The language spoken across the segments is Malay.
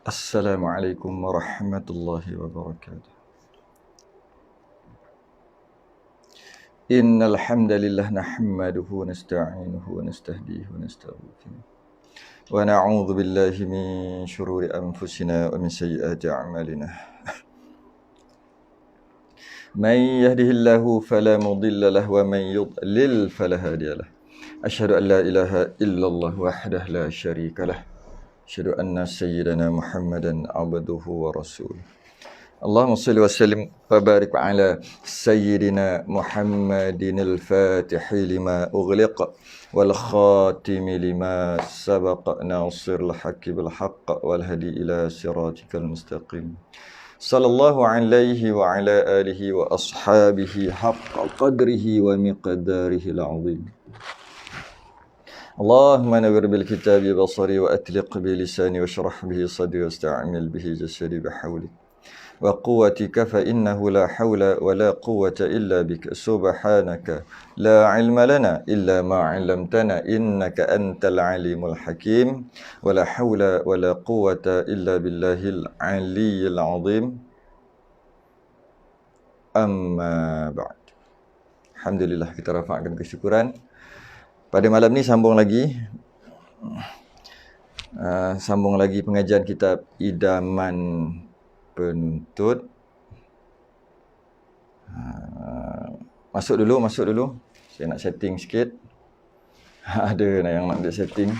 Assalamualaikum warahmatullahi wabarakatuh. Innal hamdalillah nahmaduhu wa nasta'inuhu wa nastahdihi wa nastaghfiruh. Wa na'udzu billahi min shururi anfusina wa min sayyiati a'malina. Man yahdihillahu fala mudilla lahu wa man yudlil fala hadiya lahu. Asyhadu an la ilaha illallah wahdahu la syarika lah. Asyhadu anna sayyidana Muhammadan abduhu wa rasuluh. Allahumma salli wa sallim wa barik ala sayyidina Muhammadin al-Fatihi lima ughliq wal khatimi lima sabaq nasiril haqqi bil haqq wal hadi ila siratikal mustaqim. Sallallahu alaihi wa ala alihi wa ashabihi haqqa qadrihi wa miqdarihi al-azim. Allahumma nawwir bil kitabi basari wa atliq bi lisani wa shrah bihi sadri wa sta'mil bihi jasadi bihawlik wa quwwatika fa innahu la hawla wa la quwwata illa bika subhanaka la ilma lana illa ma 'allamtana innaka antal alimul hakim wa la hawla wa la quwwata illa billahil aliyyil azim. Amma ba'd. Alhamdulillah, kita rafa'kan kesyukuran. Pada malam ni sambung lagi pengajian kitab Idaman Penuntut. Masuk dulu. Saya nak setting sikit. Ada yang nak setting.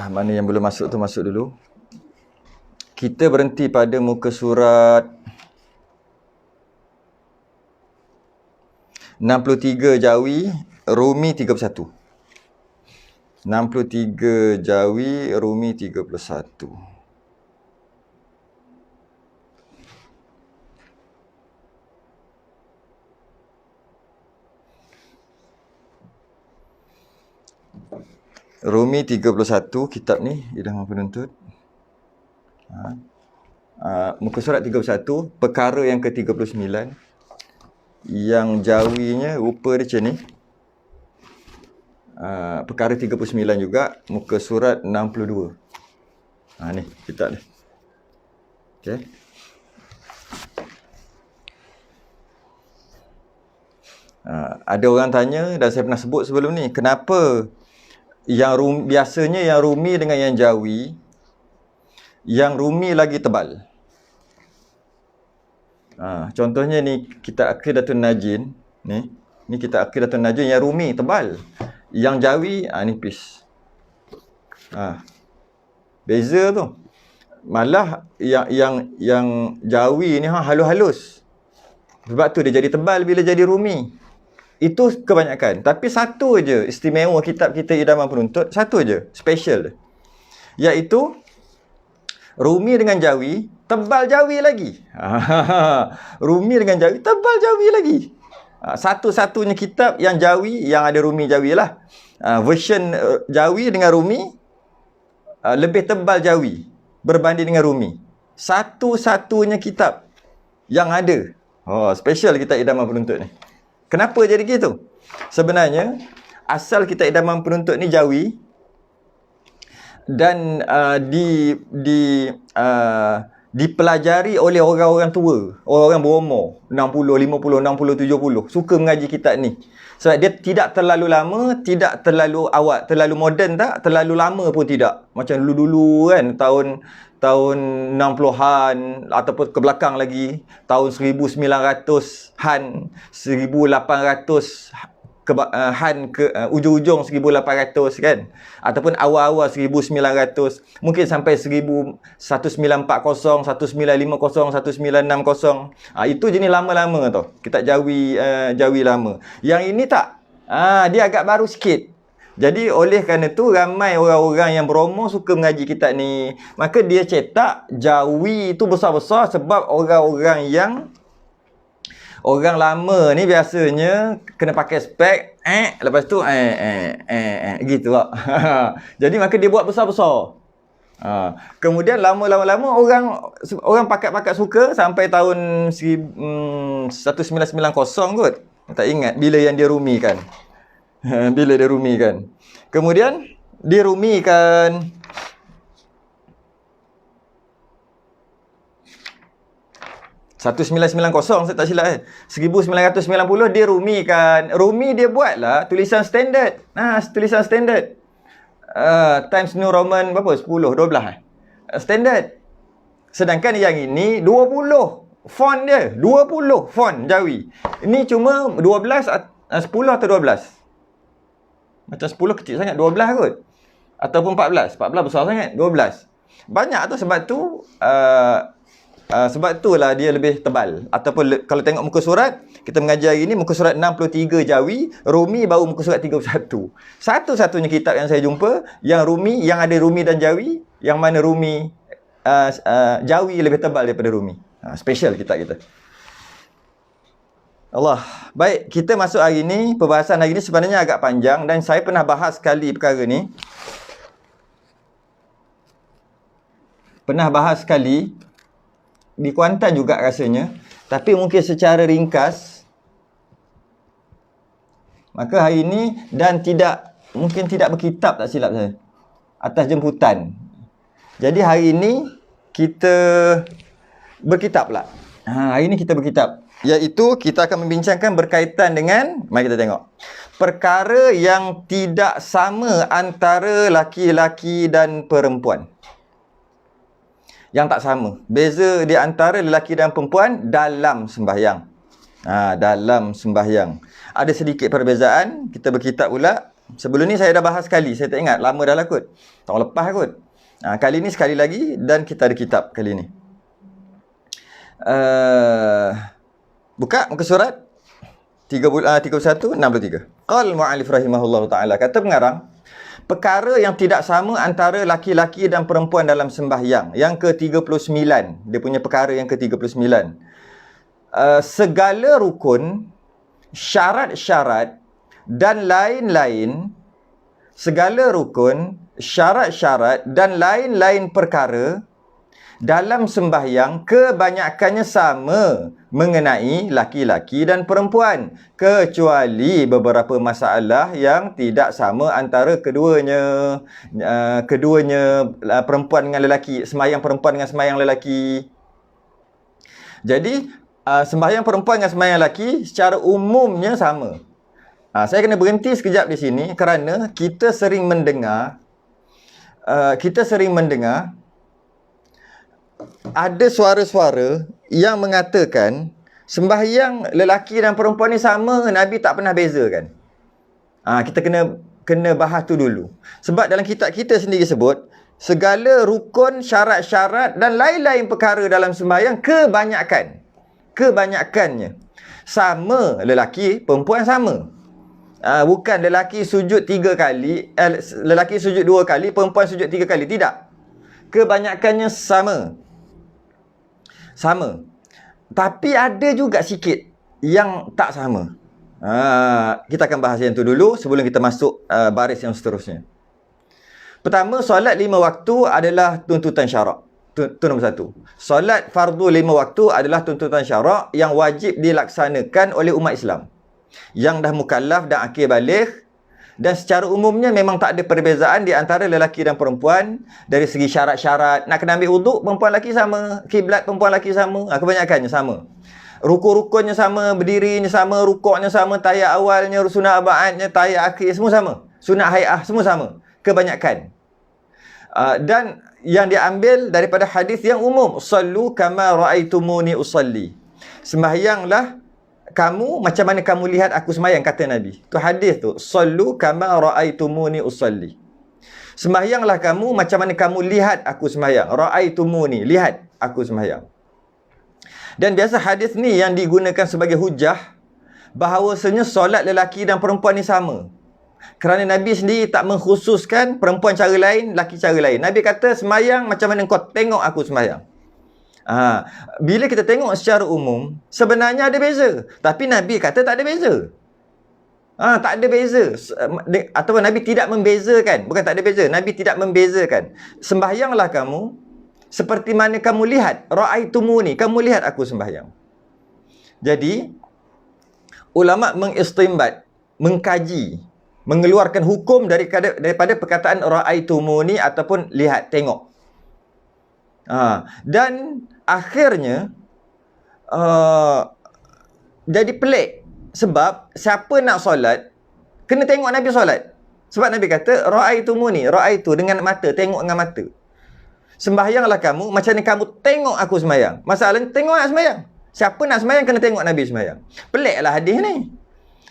Mana yang belum masuk tu masuk dulu. Kita berhenti pada muka surat 63 Jawi, Rumi 31. 63 Jawi, Rumi 31. Rumi 31, kitab ni, Idaman Penuntut. Muka surat 31, perkara yang ke-39. Yang Jawinya rupa dia macam ni. Perkara 39 juga, muka surat 62. Ni kitab ni. Okey. Ada orang tanya, dan saya pernah sebut sebelum ni, kenapa biasanya yang Rumi dengan yang Jawi, yang Rumi lagi tebal. Contohnya ni kitab Aqidatun Najin ni kitab Aqidatun Najin yang Rumi tebal, yang Jawi nipis. Beza tu. Malah yang Jawi ni halus-halus. Sebab tu dia jadi tebal bila jadi Rumi. Itu kebanyakan. Tapi satu je istimewa kitab kita Idaman Penuntut, satu je special dia, iaitu Rumi dengan Jawi tebal Jawi lagi. Rumi dengan Jawi tebal Jawi lagi. Satu-satunya kitab yang Jawi, yang ada Rumi Jawi lah. Version Jawi dengan Rumi lebih tebal Jawi berbanding dengan Rumi. Satu-satunya kitab yang ada. Special kitab Idaman Penuntut ni. Kenapa jadi gitu? Sebenarnya asal kitab Idaman Penuntut ni Jawi, dan dipelajari oleh orang-orang tua, orang-orang berumur 60, 50, 60, 70, suka mengaji kitab ni. Sebab dia tidak terlalu lama, tidak terlalu awal, terlalu moden tak, terlalu lama pun tidak. Macam dulu-dulu kan, tahun 60-an ataupun ke belakang lagi, tahun 1900-an, 1800 ujung-ujung 1800 kan, ataupun awal-awal 1900, mungkin sampai 1940, 1950, 1960. Itu jenis lama-lama tau, kitab Jawi lama. Yang ini tak, dia agak baru sikit. Jadi oleh kerana tu ramai orang-orang yang berumur suka mengaji kitab ni. Maka dia cetak Jawi tu besar-besar, sebab orang lama ni biasanya kena pakai spek, lepas tu gitu lah. Jadi maka dia buat besar-besar. Kemudian lama-lama orang pakat-pakat suka sampai tahun 1990 kot. Tak ingat bila yang dia rumikan. Bila dirumikan. Kemudian dirumikan 1990, saya tak silap 1990 dia rumikan. Rumi dia buatlah tulisan standard. Tulisan standard. Times New Roman berapa? 10, 12 standard. Sedangkan yang ini 20 font dia. 20 font Jawi. Ini cuma 12, 10 atau 12. Macam 10 kecil sangat, 12 kot. Ataupun 14. 14 besar sangat, 12. Banyak tu sebab tu sebab itulah dia lebih tebal. Ataupun kalau tengok muka surat, kita mengajar hari ni muka surat 63 Jawi, Rumi baru muka surat 31. Satu-satunya kitab yang saya jumpa yang Rumi, yang ada Rumi dan Jawi, yang mana Rumi Jawi lebih tebal daripada Rumi. Special kitab kita. Allah. Baik, kita masuk hari ni, perbahasan hari ni sebenarnya agak panjang dan saya pernah bahas sekali perkara ni. Pernah bahas sekali di Kuantan juga rasanya, tapi mungkin secara ringkas. Maka hari ini dan mungkin tidak berkitab, tak silap saya, atas jemputan. Jadi hari ini kita berkitab pula. Hari ini kita berkitab, iaitu kita akan membincangkan berkaitan dengan, mari kita tengok, perkara yang tidak sama antara laki-laki dan perempuan. Yang tak sama. Beza di antara lelaki dan perempuan dalam sembahyang. Dalam sembahyang. Ada sedikit perbezaan. Kita berkitab pula. Sebelum ni saya dah bahas sekali. Saya tak ingat. Lama dah lah kot. Tahun lepas kot. Kali ni sekali lagi. Dan kita ada kitab kali ni. Buka muka surat 31-63. Qal mu'alif rahimahullah ta'ala. Kata pengarang, perkara yang tidak sama antara laki-laki dan perempuan dalam sembahyang. Yang ke-39. Dia punya perkara yang ke-39. Segala rukun, syarat-syarat dan lain-lain. Segala rukun, syarat-syarat dan lain-lain perkara dalam sembahyang kebanyakannya sama mengenai laki-laki dan perempuan, kecuali beberapa masalah yang tidak sama antara keduanya. Perempuan dengan lelaki, sembahyang perempuan dengan sembahyang lelaki. Jadi sembahyang perempuan dengan sembahyang lelaki secara umumnya sama. Saya kena berhenti sekejap di sini kerana kita sering mendengar ada suara-suara yang mengatakan sembahyang lelaki dan perempuan ni sama, Nabi tak pernah bezakan. Kita kena bahas tu dulu. Sebab dalam kitab kita sendiri sebut segala rukun, syarat-syarat dan lain-lain perkara dalam sembahyang kebanyakannya sama, lelaki, perempuan sama. Bukan lelaki sujud 3 kali, lelaki sujud 2 kali, perempuan sujud 3 kali. Tidak. Kebanyakannya sama. Tapi ada juga sikit yang tak sama. Kita akan bahas yang tu dulu sebelum kita masuk baris yang seterusnya. Pertama, solat 5 waktu adalah tuntutan syarak. Itu nombor 1. Solat fardu 5 waktu adalah tuntutan syarak yang wajib dilaksanakan oleh umat Islam yang dah mukallaf dan akil baligh. Dan secara umumnya memang tak ada perbezaan di antara lelaki dan perempuan dari segi syarat-syarat. Nak kena ambil wuduk, perempuan lelaki sama. Kiblat perempuan lelaki sama. Kebanyakannya sama. Rukun-rukunnya sama, berdirinya sama, rukuknya sama, tahiyat awalnya, sunat abaatnya, tahiyat akhir, semua sama. Sunat hai'ah, semua sama. Kebanyakan. Dan yang diambil daripada hadis yang umum. Sallu kama ra'aitumuni usalli. Sembahyanglah kamu macam mana kamu lihat aku sembahyang, kata Nabi. Tu hadis tu. Sallu kama ra'aitumuni usalli. Sembahyanglah kamu macam mana kamu lihat aku sembahyang. Ra'aitumuni, lihat aku sembahyang. Dan biasa hadis ni yang digunakan sebagai hujah bahawasanya solat lelaki dan perempuan ni sama. Kerana Nabi sendiri tak mengkhususkan perempuan cara lain, lelaki cara lain. Nabi kata sembahyang macam mana kau tengok aku sembahyang. Bila kita tengok secara umum, sebenarnya ada beza. Tapi Nabi kata tak ada beza. Tak ada beza. Atau Nabi tidak membezakan. Bukan tak ada beza. Nabi tidak membezakan. Sembahyanglah kamu seperti mana kamu lihat. Ra'aitumuni. Kamu lihat aku sembahyang. Jadi, ulama mengistimbat, mengkaji mengeluarkan hukum daripada perkataan ra'aitumuni ataupun lihat, tengok. Dan akhirnya jadi pelik sebab siapa nak solat kena tengok Nabi solat. Sebab Nabi kata ra'aitumuni, ra'aitu dengan mata, tengok dengan mata. Sembahyanglah kamu macam ni kamu tengok aku sembahyang. Masalahnya tengok nak sembahyang. Siapa nak sembahyang kena tengok Nabi sembahyang. Peliklah hadis ni.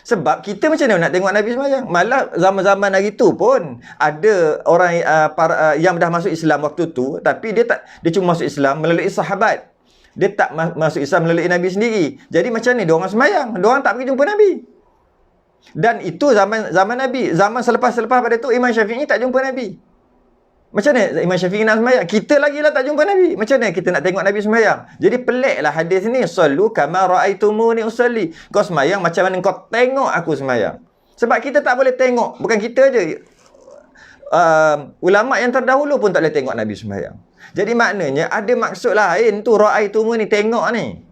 Sebab kita macam mana nak tengok Nabi sembahyang? Malah zaman-zaman hari tu pun ada orang yang dah masuk Islam waktu tu, tapi dia cuma masuk Islam melalui sahabat. Dia tak masuk Islam melalui Nabi sendiri. Jadi macam ni dia orang sembahyang, dia orang tak pergi jumpa Nabi. Dan itu zaman Nabi. Zaman selepas-selepas pada tu Imam Syafi'i tak jumpa Nabi. Macam mana Imam Syafi'i nak sembahyang? Kita lagi lah tak jumpa Nabi. Macam mana kita nak tengok Nabi sembahyang? Jadi peliklah hadis ni. Sallu kama ra'aitumuni usalli. Kau sembahyang macam mana kau tengok aku sembahyang. Sebab kita tak boleh tengok. Bukan kita je. Ulama yang terdahulu pun tak boleh tengok Nabi sembahyang. Jadi maknanya ada maksud lain tu ra'aitumuni, tengok ni.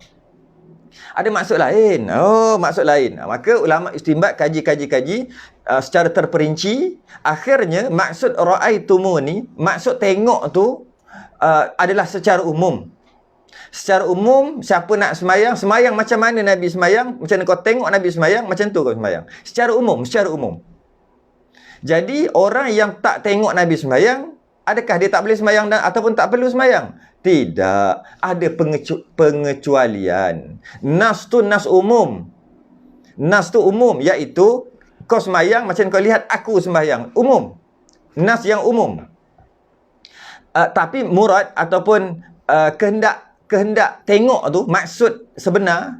Ada maksud lain. Maksud lain. Maka ulama istinbat kaji secara terperinci. Akhirnya maksud ra'aitumuni, maksud tengok tu adalah secara umum. Secara umum, siapa nak sembahyang macam mana Nabi sembahyang, macam mana kau tengok Nabi sembahyang, macam tu kau sembahyang. Secara umum. Jadi orang yang tak tengok Nabi sembahyang, adakah dia tak boleh sembahyang ataupun tak perlu sembahyang? Tidak. Ada pengecualian. Nas tu nas umum. Nas tu umum, iaitu kau sembahyang macam kau lihat aku sembahyang. Umum. Nas yang umum. Tapi murad ataupun kehendak tengok tu, maksud sebenar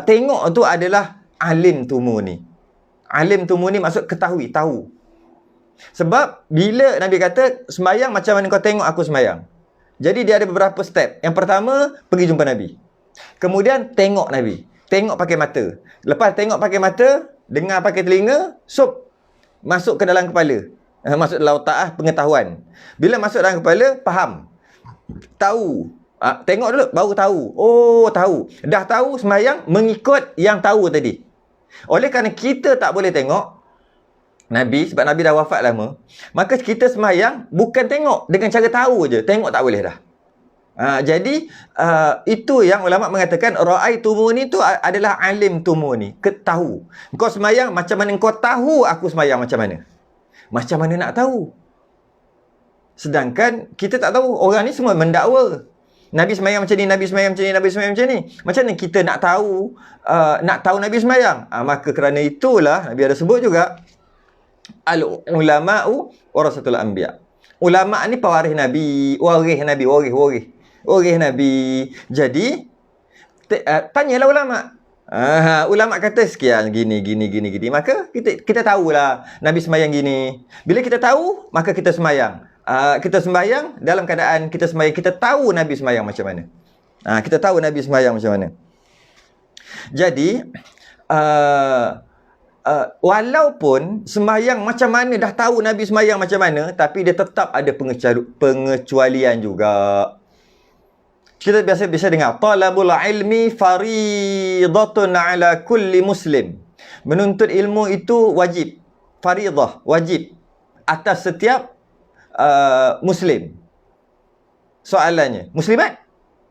tengok tu adalah alim tumuni. Alim tumuni maksud ketahui, tahu. Sebab bila Nabi kata sembahyang macam mana kau tengok aku sembahyang. Jadi dia ada beberapa step. Yang pertama, pergi jumpa Nabi. Kemudian tengok Nabi. Tengok pakai mata. Lepas tengok pakai mata, dengar pakai telinga, masuk ke dalam kepala. Masuk dalam otak, pengetahuan. Bila masuk dalam kepala, faham. Tahu. Tengok dulu, baru tahu. Tahu. Dah tahu sembahyang mengikut yang tahu tadi. Oleh kerana kita tak boleh tengok Nabi, sebab Nabi dah wafat lama, maka kita sembahyang bukan tengok dengan cara tahu je. Tengok tak boleh dah. Jadi itu yang ulama mengatakan ra'aitumuni tu adalah alim tumuni, tahu. Kau sembahyang macam mana kau tahu aku sembahyang macam mana? Macam mana nak tahu? Sedangkan kita tak tahu. Orang ni semua mendakwa Nabi sembahyang macam ni, Nabi sembahyang macam ni, Nabi sembahyang macam ni. Macam mana kita nak tahu Nabi sembahyang? Maka kerana itulah Nabi ada sebut juga al-ulama'u warasatul anbiya. Ulama' ni pewaris Nabi, waris Nabi. Jadi tanyalah ulama'. Ulama' kata sekian gini. Maka kita tahulah Nabi sembahyang gini. Bila kita tahu, maka kita sembahyang. Kita sembahyang dalam keadaan kita sembahyang, kita tahu Nabi sembahyang macam mana. Kita tahu Nabi sembahyang macam mana. Jadi walaupun sembahyang macam mana, dah tahu Nabi sembahyang macam mana, tapi dia tetap ada pengecualian juga. Kita biasa dengar talabul ilmi faridatun ala kulli muslim. Menuntut ilmu itu wajib, faridah, wajib atas setiap Muslim. Soalannya, Muslimat?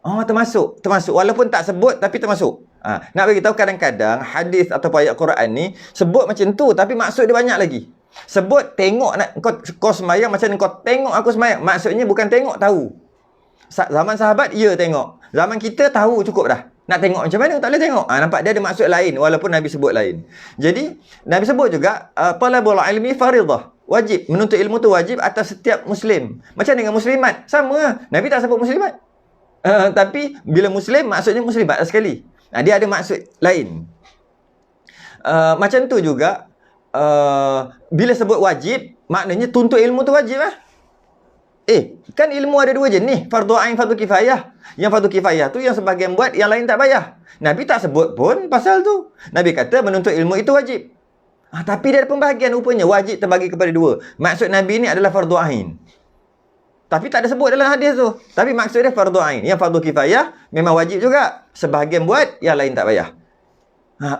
Termasuk. Walaupun tak sebut, tapi termasuk. Nak bagi tahu kadang-kadang hadis atau ayat Quran ni sebut macam tu, tapi maksud dia banyak lagi. Sebut tengok kau sembahyang macam kau tengok aku sembahyang. Maksudnya bukan tengok, tahu. Zaman sahabat, tengok. Zaman kita tahu cukup dah. Nak tengok macam mana? Tak boleh tengok. Nampak dia ada maksud lain, walaupun Nabi sebut lain. Jadi, Nabi sebut juga talabul ilmi faridah. Wajib. Menuntut ilmu tu wajib atas setiap Muslim. Macam dengan muslimat. Sama. Nabi tak sebut muslimat. Tapi bila Muslim, maksudnya muslimat sekali. Dia ada maksud lain. Macam tu juga, bila sebut wajib, maknanya tuntut ilmu tu wajib lah. Kan ilmu ada dua jenis. Fardu ain, fardu kifayah. Yang fardu kifayah tu yang sebahagian buat, yang lain tak payah. Nabi tak sebut pun pasal tu. Nabi kata menuntut ilmu itu wajib. Tapi dia ada pembahagian rupanya. Wajib terbagi kepada dua. Maksud Nabi ni adalah fardu ain. Tapi tak ada sebut dalam hadis tu. Tapi maksud dia fardu ain. Yang fardu kifayah memang wajib juga. Sebahagian buat, yang lain tak payah.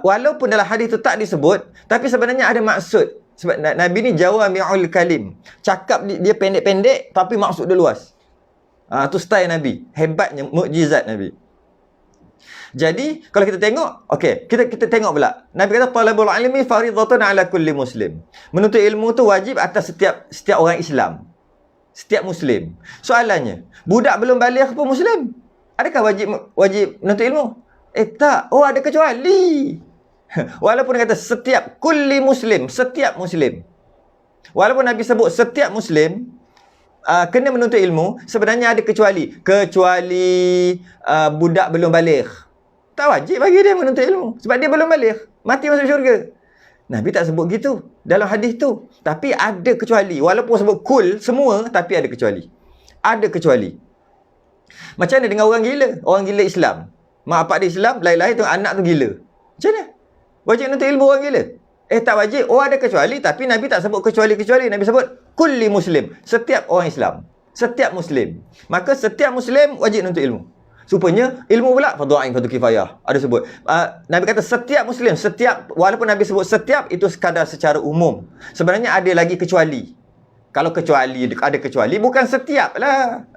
Walaupun dalam hadis tu tak disebut, tapi sebenarnya ada maksud. Sebab Nabi ni jawami'ul kalim. Cakap dia pendek-pendek tapi maksud dia luas. Tu style Nabi. Hebatnya mukjizat Nabi. Jadi kalau kita tengok, okey, kita tengok pula. Nabi kata talabul ilmi fardhatun ala kulli muslim. Menuntut ilmu tu wajib atas setiap orang Islam. Setiap muslim. Soalannya, budak belum baligh pun muslim. Adakah wajib menuntut ilmu? Tak. Oh, ada kecuali. Walaupun dia kata setiap kulli muslim, setiap muslim. Walaupun Nabi sebut setiap muslim kena menuntut ilmu, sebenarnya ada kecuali. Kecuali budak belum baligh. Tak wajib bagi dia menuntut ilmu sebab dia belum baligh, mati masuk syurga. Nabi tak sebut gitu dalam hadis tu. Tapi ada kecuali. Walaupun sebut kul semua, tapi ada kecuali. Ada kecuali. Macam mana dengan orang gila? Orang gila Islam. Mak bapak dia Islam, lahir-lahir tu anak tu gila. Macam mana? Wajib menuntut ilmu orang gila? Tak wajib. Oh, ada kecuali. Tapi Nabi tak sebut kecuali-kecuali. Nabi sebut kulli muslim. Setiap orang Islam. Setiap muslim. Maka setiap muslim wajib menuntut ilmu. Supaya ilmu pula fardu ain, fardu kifayah. Ada sebut. Nabi kata setiap muslim. Setiap. Walaupun Nabi sebut setiap, itu sekadar secara umum. Sebenarnya ada lagi kecuali. Kalau kecuali, ada kecuali, bukan setiap lah.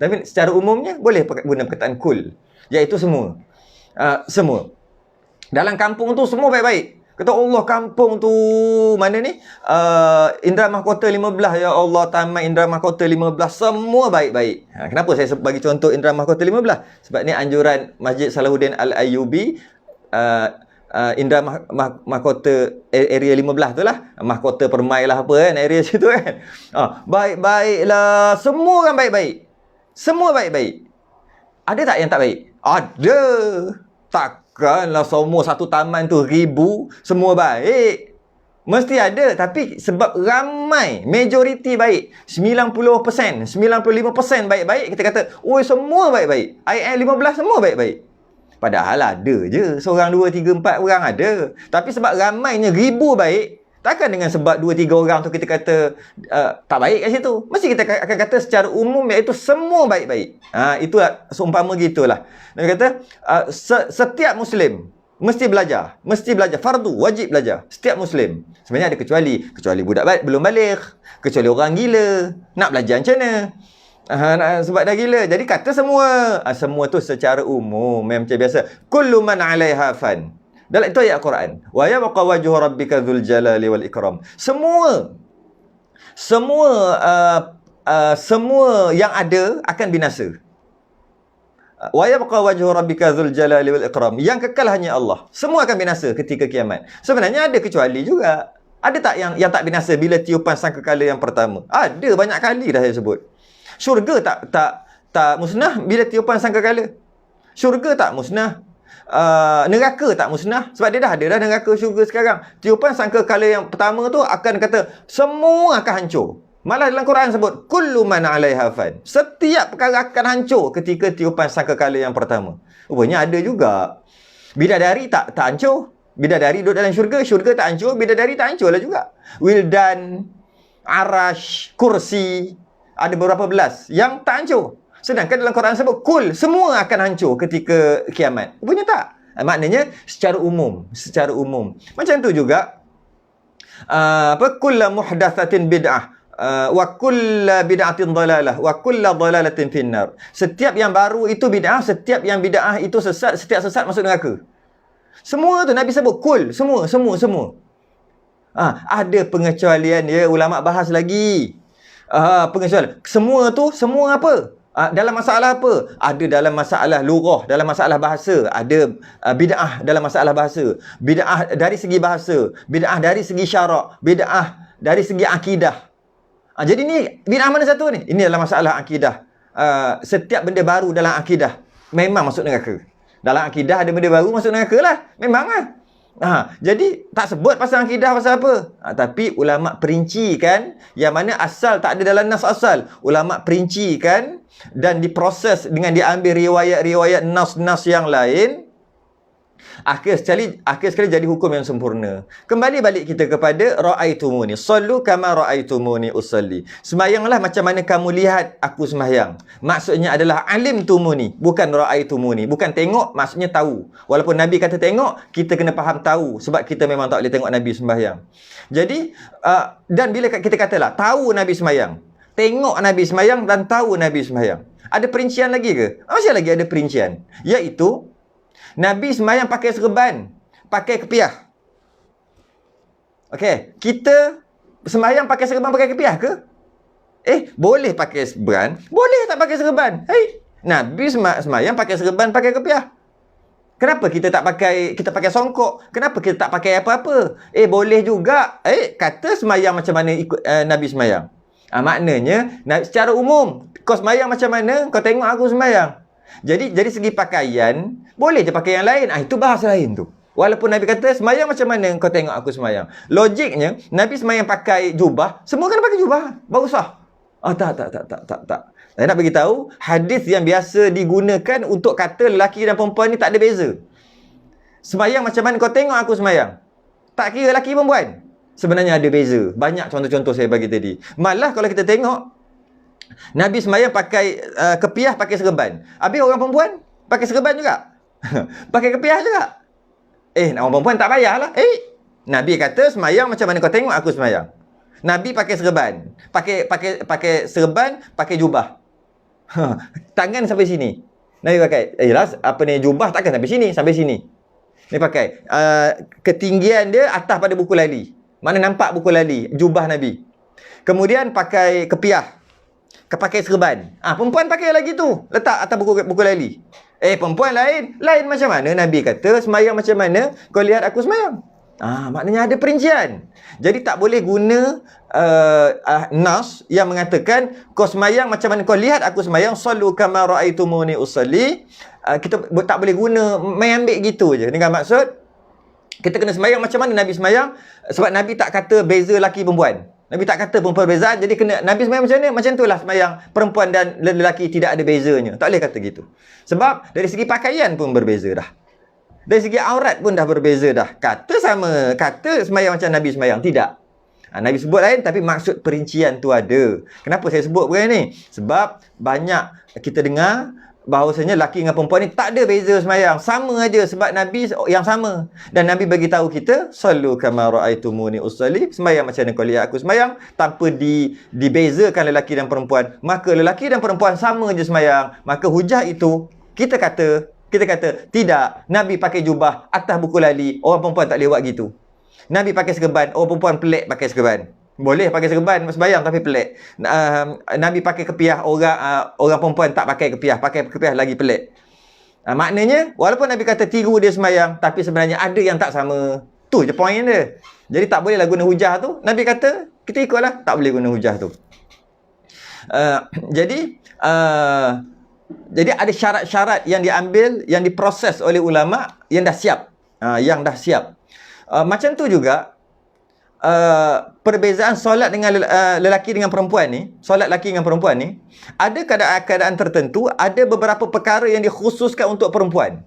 Tapi secara umumnya boleh guna perkataan kul. Iaitu semua. Semua. Dalam kampung tu semua baik-baik. Kata Allah, kampung tu mana ni? Indra Mahkota 15. Ya Allah, tamat Indra Mahkota 15. Semua baik-baik. Kenapa saya bagi contoh Indra Mahkota 15? Sebab ni anjuran Masjid Salahuddin Al-Ayyubi. Indra Mahkota area 15 tu lah. Mahkota Permai lah apa kan, area situ kan. Baik-baik lah. Semua orang baik-baik. Semua baik-baik. Ada tak yang tak baik? Ada. Takkanlah semua satu taman tu 1000 semua baik. Mesti ada. Tapi sebab ramai, majoriti baik, 90%, 95% baik-baik, kita kata, oi semua baik-baik. IN 15 semua baik-baik. Padahal ada je. Seorang, dua, tiga, empat orang ada. Tapi sebab ramainya 1000 baik, takkan dengan sebab 2-3 orang tu kita kata tak baik kat situ. Mesti kita akan kata secara umum iaitu semua baik-baik. Itulah seumpama gitulah. Dia kata setiap muslim mesti belajar. Mesti belajar. Fardu, wajib belajar. Setiap muslim. Sebenarnya ada kecuali. Kecuali budak belum baligh. Kecuali orang gila. Nak belajar macam mana? Sebab dah gila. Jadi kata semua. Semua tu secara umum. Macam biasa. Kullu man 'alaiha fan. Dalam itu ayat Quran. Wa yabqa wajhu rabbika dzul jalali wal ikram. Semua yang ada akan binasa. Wa yabqa wajhu rabbika dzul jalali wal ikram. Yang kekal hanya Allah. Semua akan binasa ketika kiamat. Sebenarnya ada kecuali juga. Ada tak yang tak binasa bila tiupan sangkakala yang pertama? Ada, banyak kali dah saya sebut. Syurga tak musnah bila tiupan sangkakala. Syurga tak musnah. Neraka tak musnah. Sebab dia dah ada neraka syurga sekarang. Tiupan sangkakala yang pertama tu akan kata semua akan hancur. Malah dalam Quran sebut kullu man 'alaiha fan. Setiap perkara akan hancur ketika tiupan sangkakala yang pertama. Rupanya ada juga. Bidadari tak hancur. Bidadari duduk dalam syurga tak hancur. Bidadari tak hancur lah juga. Wildan, Arash, Kursi, ada beberapa belas yang tak hancur. Sedangkan dalam Quran sebut kul, semua akan hancur ketika kiamat. Rupanya tak. Maknanya secara umum. Macam tu juga kullu muhdatsatin bid'ah wa kullu bid'atin dalalah wa kullu dalalatin finnar. Setiap yang baru itu bid'ah, setiap yang bid'ah itu sesat, setiap sesat masuk neraka. Semua tu Nabi sebut kul, semua. Ada pengecualian dia, ulama bahas lagi. Pengecualian. Semua tu, semua apa? Dalam masalah apa? Ada dalam masalah lugah, dalam masalah bahasa. Ada bid'ah dalam masalah bahasa. Bid'ah dari segi bahasa. Bid'ah dari segi syarak. Bid'ah dari segi akidah. Jadi ni bid'ah mana satu ni? Ini dalam masalah akidah. Setiap benda baru dalam akidah memang masuk neraka. Dalam akidah ada benda baru masuk neraka lah. Memang lah. Jadi tak sebut pasal akidah pasal apa. Tapi ulama' perincikan yang mana asal tak ada dalam nas asal. Ulama' perincikan dan diproses dengan diambil riwayat-riwayat nas-nas yang lain. Akhir sekali jadi hukum yang sempurna. Kembali balik kita kepada ra'aitumuni. Sallu kama ra'aitumuni usalli. Sembahyanglah macam mana kamu lihat aku sembahyang. Maksudnya adalah alimtumuni, bukan ra'aitumuni. Bukan tengok, maksudnya tahu. Walaupun Nabi kata tengok, kita kena faham tahu. Sebab kita memang tak boleh tengok Nabi sembahyang. Jadi, dan bila kita katalah, tahu Nabi sembahyang, tengok Nabi sembahyang dan tahu Nabi sembahyang. Ada perincian lagi ke? Masih lagi ada perincian. Iaitu, Nabi sembahyang pakai serban, pakai kepiah. Okey, kita sembahyang pakai serban, pakai kepiah ke? Boleh pakai serban, boleh tak pakai serban. Nabi sembahyang pakai serban, pakai kepiah. Kenapa kita tak pakai, kita pakai songkok? Kenapa kita tak pakai apa-apa? Boleh juga. Kata sembahyang macam mana ikut Nabi sembahyang. Maknanya, secara umum, kau sembahyang macam mana, kau tengok aku sembahyang. Jadi dari segi pakaian, boleh je pakai yang lain. Itu bahasa lain tu. Walaupun Nabi kata, sembahyang macam mana kau tengok aku sembahyang. Logiknya, Nabi sembahyang pakai jubah, semua kena pakai jubah. Baru sah. Tak. Saya nak beritahu, hadis yang biasa digunakan untuk kata lelaki dan perempuan ni tak ada beza. Sembahyang macam mana kau tengok aku sembahyang. Tak kira lelaki perempuan. Sebenarnya ada beza. Banyak contoh-contoh saya bagi tadi. Malah kalau kita tengok, Nabi sembahyang pakai kepiah, pakai serban. Habis orang perempuan pakai serban juga. Pakai kepiah juga. Orang perempuan tak payahlah. Nabi kata sembahyang macam mana kau tengok aku sembahyang. Nabi pakai serban. Pakai serban, pakai jubah. Tangan sampai sini. Nabi pakai. Jubah takkan sampai sini, sampai sini. Ni pakai. Ketinggian dia atas pada buku lali. Mana nampak buku lali, jubah Nabi. Kemudian pakai kepiah. Pakai serban. Perempuan pakai lagi tu. Letak atas buku lali. Perempuan lain. Lain macam mana? Nabi kata, sembahyang macam mana kau lihat aku sembahyang. Maknanya ada perincian. Jadi tak boleh guna nas yang mengatakan kau sembahyang macam mana kau lihat aku sembahyang. Sallu kama ra'aitumuni usalli. Kita tak boleh guna main ambil gitu je. Dengan maksud kita kena sembahyang macam mana Nabi sembahyang. Sebab Nabi tak kata beza lelaki perempuan. Nabi tak kata pun perbezaan. Jadi kena Nabi sembahyang macam mana? Macam itulah sembahyang perempuan dan lelaki, tidak ada bezanya. Tak boleh kata gitu. Sebab dari segi pakaian pun berbeza dah. Dari segi aurat pun dah berbeza dah. Kata sama, kata sembahyang macam Nabi sembahyang. Tidak. Nabi sebut lain tapi maksud perincian tu ada. Kenapa saya sebut perkara ni? Sebab banyak kita dengar bahawasanya lelaki dengan perempuan ni tak ada beza sembahyang. Sama aja sebab Nabi yang sama. Dan Nabi bagi tahu kita, sallu kama ra'aitumuni usalli, sembahyang macam mana kau lihat aku sembahyang, tanpa dibezakan lelaki dan perempuan. Maka lelaki dan perempuan sama je sembahyang. Maka hujah itu kita kata tidak, Nabi pakai jubah atas buku lali, orang perempuan tak boleh buat gitu. Nabi pakai serban, orang perempuan pelik pakai serban. Boleh pakai serban sembahyang tapi pelik. Nabi pakai kepiah, orang perempuan tak pakai kepiah lagi pelik. Maknanya walaupun Nabi kata tiru dia sembahyang, tapi sebenarnya ada yang tak sama. Tu je point dia. Jadi tak bolehlah guna hujah tu. Nabi kata kita ikutlah, tak boleh guna hujah tu. Jadi ada syarat-syarat yang diambil, yang diproses oleh ulama yang dah siap. Macam tu juga perbezaan solat dengan lelaki dengan perempuan ni, solat lelaki dengan perempuan ni, ada keadaan tertentu, ada beberapa perkara yang dikhususkan untuk perempuan.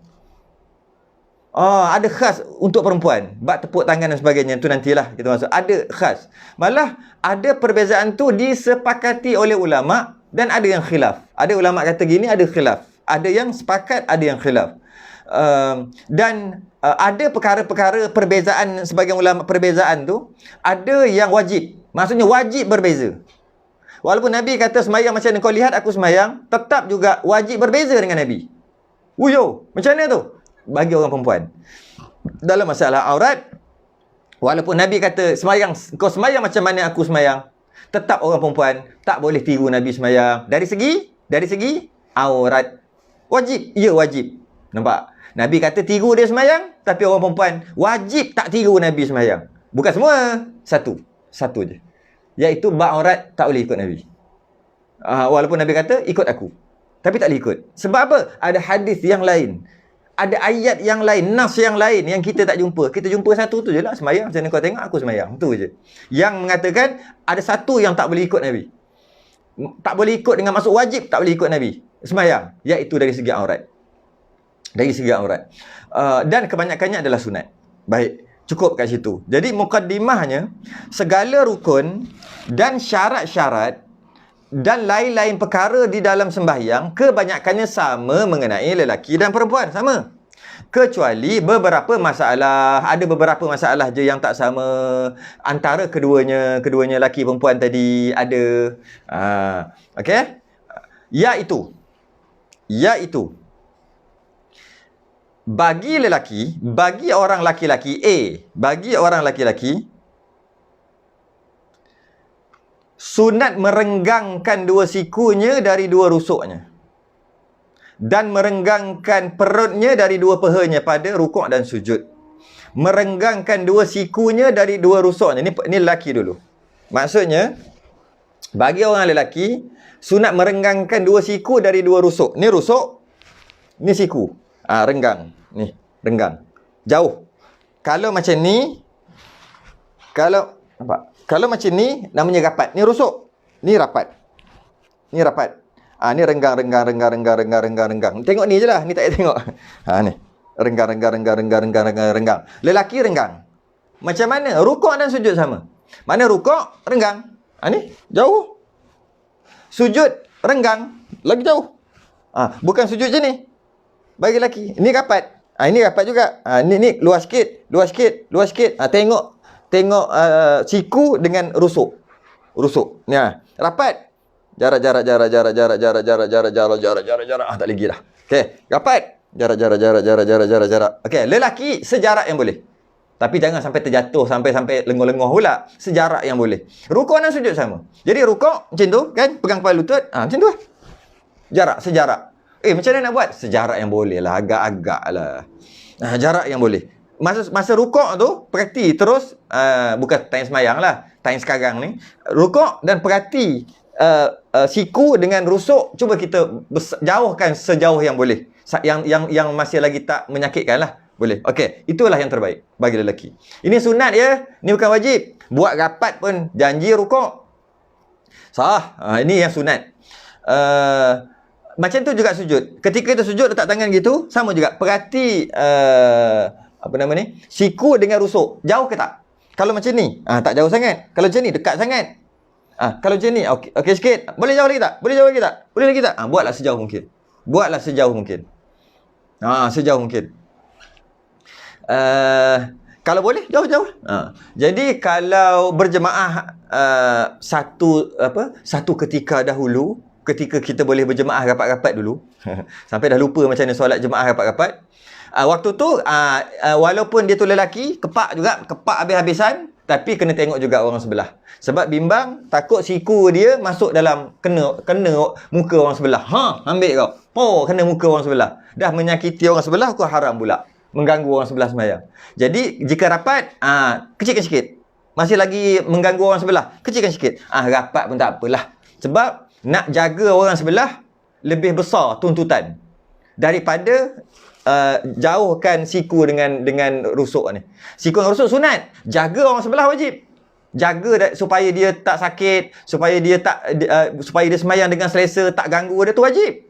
Ada khas untuk perempuan. Bak tepuk tangan dan sebagainya, tu nantilah kita masuk. Ada khas. Malah ada perbezaan tu disepakati oleh ulama dan ada yang khilaf. Ada ulama kata gini, ada khilaf. Ada yang sepakat, ada yang khilaf. Ada perkara-perkara perbezaan, sebagian ulama perbezaan tu ada yang wajib. Maksudnya wajib berbeza. Walaupun Nabi kata sembahyang macam mana kau lihat aku sembahyang, tetap juga wajib berbeza dengan Nabi. Macam mana tu? Bagi orang perempuan. Dalam masalah aurat, walaupun Nabi kata kau sembahyang macam mana aku sembahyang, tetap orang perempuan tak boleh tiru Nabi sembahyang. Dari segi aurat. Wajib. Ya, wajib. Nampak? Nabi kata tiru dia sembahyang, tapi orang perempuan wajib tak tiru Nabi sembahyang. Bukan semua. Satu je. Iaitu bab aurat tak boleh ikut Nabi. Walaupun Nabi kata ikut aku, tapi tak boleh ikut. Sebab apa? Ada hadis yang lain. Ada ayat yang lain, nas yang lain yang kita tak jumpa. Kita jumpa satu tu je lah, sembahyang macam mana kau tengok aku sembahyang. Tu je. Yang mengatakan ada satu yang tak boleh ikut Nabi. Tak boleh ikut dengan maksud wajib, tak boleh ikut Nabi sembahyang. Iaitu dari segi aurat. Dan kebanyakannya adalah sunat. Baik, cukup kat situ. Jadi mukaddimahnya, segala rukun dan syarat-syarat dan lain-lain perkara di dalam sembahyang kebanyakannya sama mengenai lelaki dan perempuan, sama. Kecuali beberapa masalah, ada beberapa masalah je yang tak sama antara keduanya lelaki perempuan tadi ada. Okey? Iaitu bagi lelaki, bagi orang laki-laki bagi orang laki-laki sunat merenggangkan dua sikunya dari dua rusuknya dan merenggangkan perutnya dari dua pahanya pada rukuk dan sujud. Merenggangkan dua sikunya dari dua rusuknya. Ini lelaki dulu. Maksudnya, bagi orang lelaki, sunat merenggangkan dua siku dari dua rusuk. Ni rusuk, ni siku. Renggang. Ni, renggang. Jauh. Kalau macam ni, kalau macam ni, namanya rapat. Ni rusuk. Ni rapat. Ni rapat. Ni renggang. Tengok ni je lah. Ni tak payah tengok. Ni. Renggang. Lelaki renggang. Macam mana? Rukuk dan sujud sama. Mana rukuk, renggang. Ni, jauh. Sujud, renggang. Lagi jauh. Bukan sujud je ni. Bagi lelaki. Ini rapat. Ini rapat juga. Ni luas sikit. Tengok siku dengan rusuk. Ni rapat. Jarak. Tak lagi dah. Okey, rapat. Jarak. Okey, lelaki sejarak yang boleh. Tapi jangan sampai terjatuh, sampai lenguh-lenguh pula. Sejarak yang boleh. Rukuk dan sujud sama. Jadi rukuk macam tu kan, pegang kepala lutut, macam tu lah. Sejarak. Macam mana nak buat? Sejarak yang boleh lah, agak-agak lah. Jarak yang boleh. Masa rukuk tu, perhati terus, bukan time semayang lah, time sekarang ni. Rukuk dan perhati siku dengan rusuk, cuba kita jauhkan sejauh yang boleh. Yang masih lagi tak menyakitkan lah. Boleh. Okey, itulah yang terbaik bagi lelaki. Ini sunat ya, ini bukan wajib. Buat rapat pun janji rukuk. Sah. Ini yang sunat. Macam tu juga sujud. Ketika kita sujud letak tangan gitu, sama juga. Perhati siku dengan rusuk. Jauh ke tak? Kalau macam ni, tak jauh sangat. Kalau macam ni, dekat sangat. Kalau macam ni, okey sikit. Boleh jauh lagi tak? Boleh lagi tak? Buatlah sejauh mungkin. Sejauh mungkin. Kalau boleh jauh-jauh. Jadi kalau berjemaah satu ketika dahulu, ketika kita boleh berjemaah rapat-rapat dulu sampai dah lupa macam mana solat jemaah rapat-rapat, waktu tu walaupun dia tu lelaki, kepak habis-habisan, tapi kena tengok juga orang sebelah. Sebab bimbang takut siku dia masuk dalam kena muka orang sebelah. Ambil kau. Kena muka orang sebelah. Dah menyakiti orang sebelah, kau haram pula. Mengganggu orang sebelah sembahyang. Jadi jika rapat, kecilkan sikit. Masih lagi mengganggu orang sebelah, kecilkan sikit. Rapat pun tak apalah. Sebab nak jaga orang sebelah lebih besar tuntutan daripada jauhkan siku dengan rusuk ni. Siku dengan rusuk sunat. Jaga orang sebelah wajib. Jaga supaya dia tak sakit, supaya dia sembahyang dengan selesa, tak ganggu dia, tu wajib.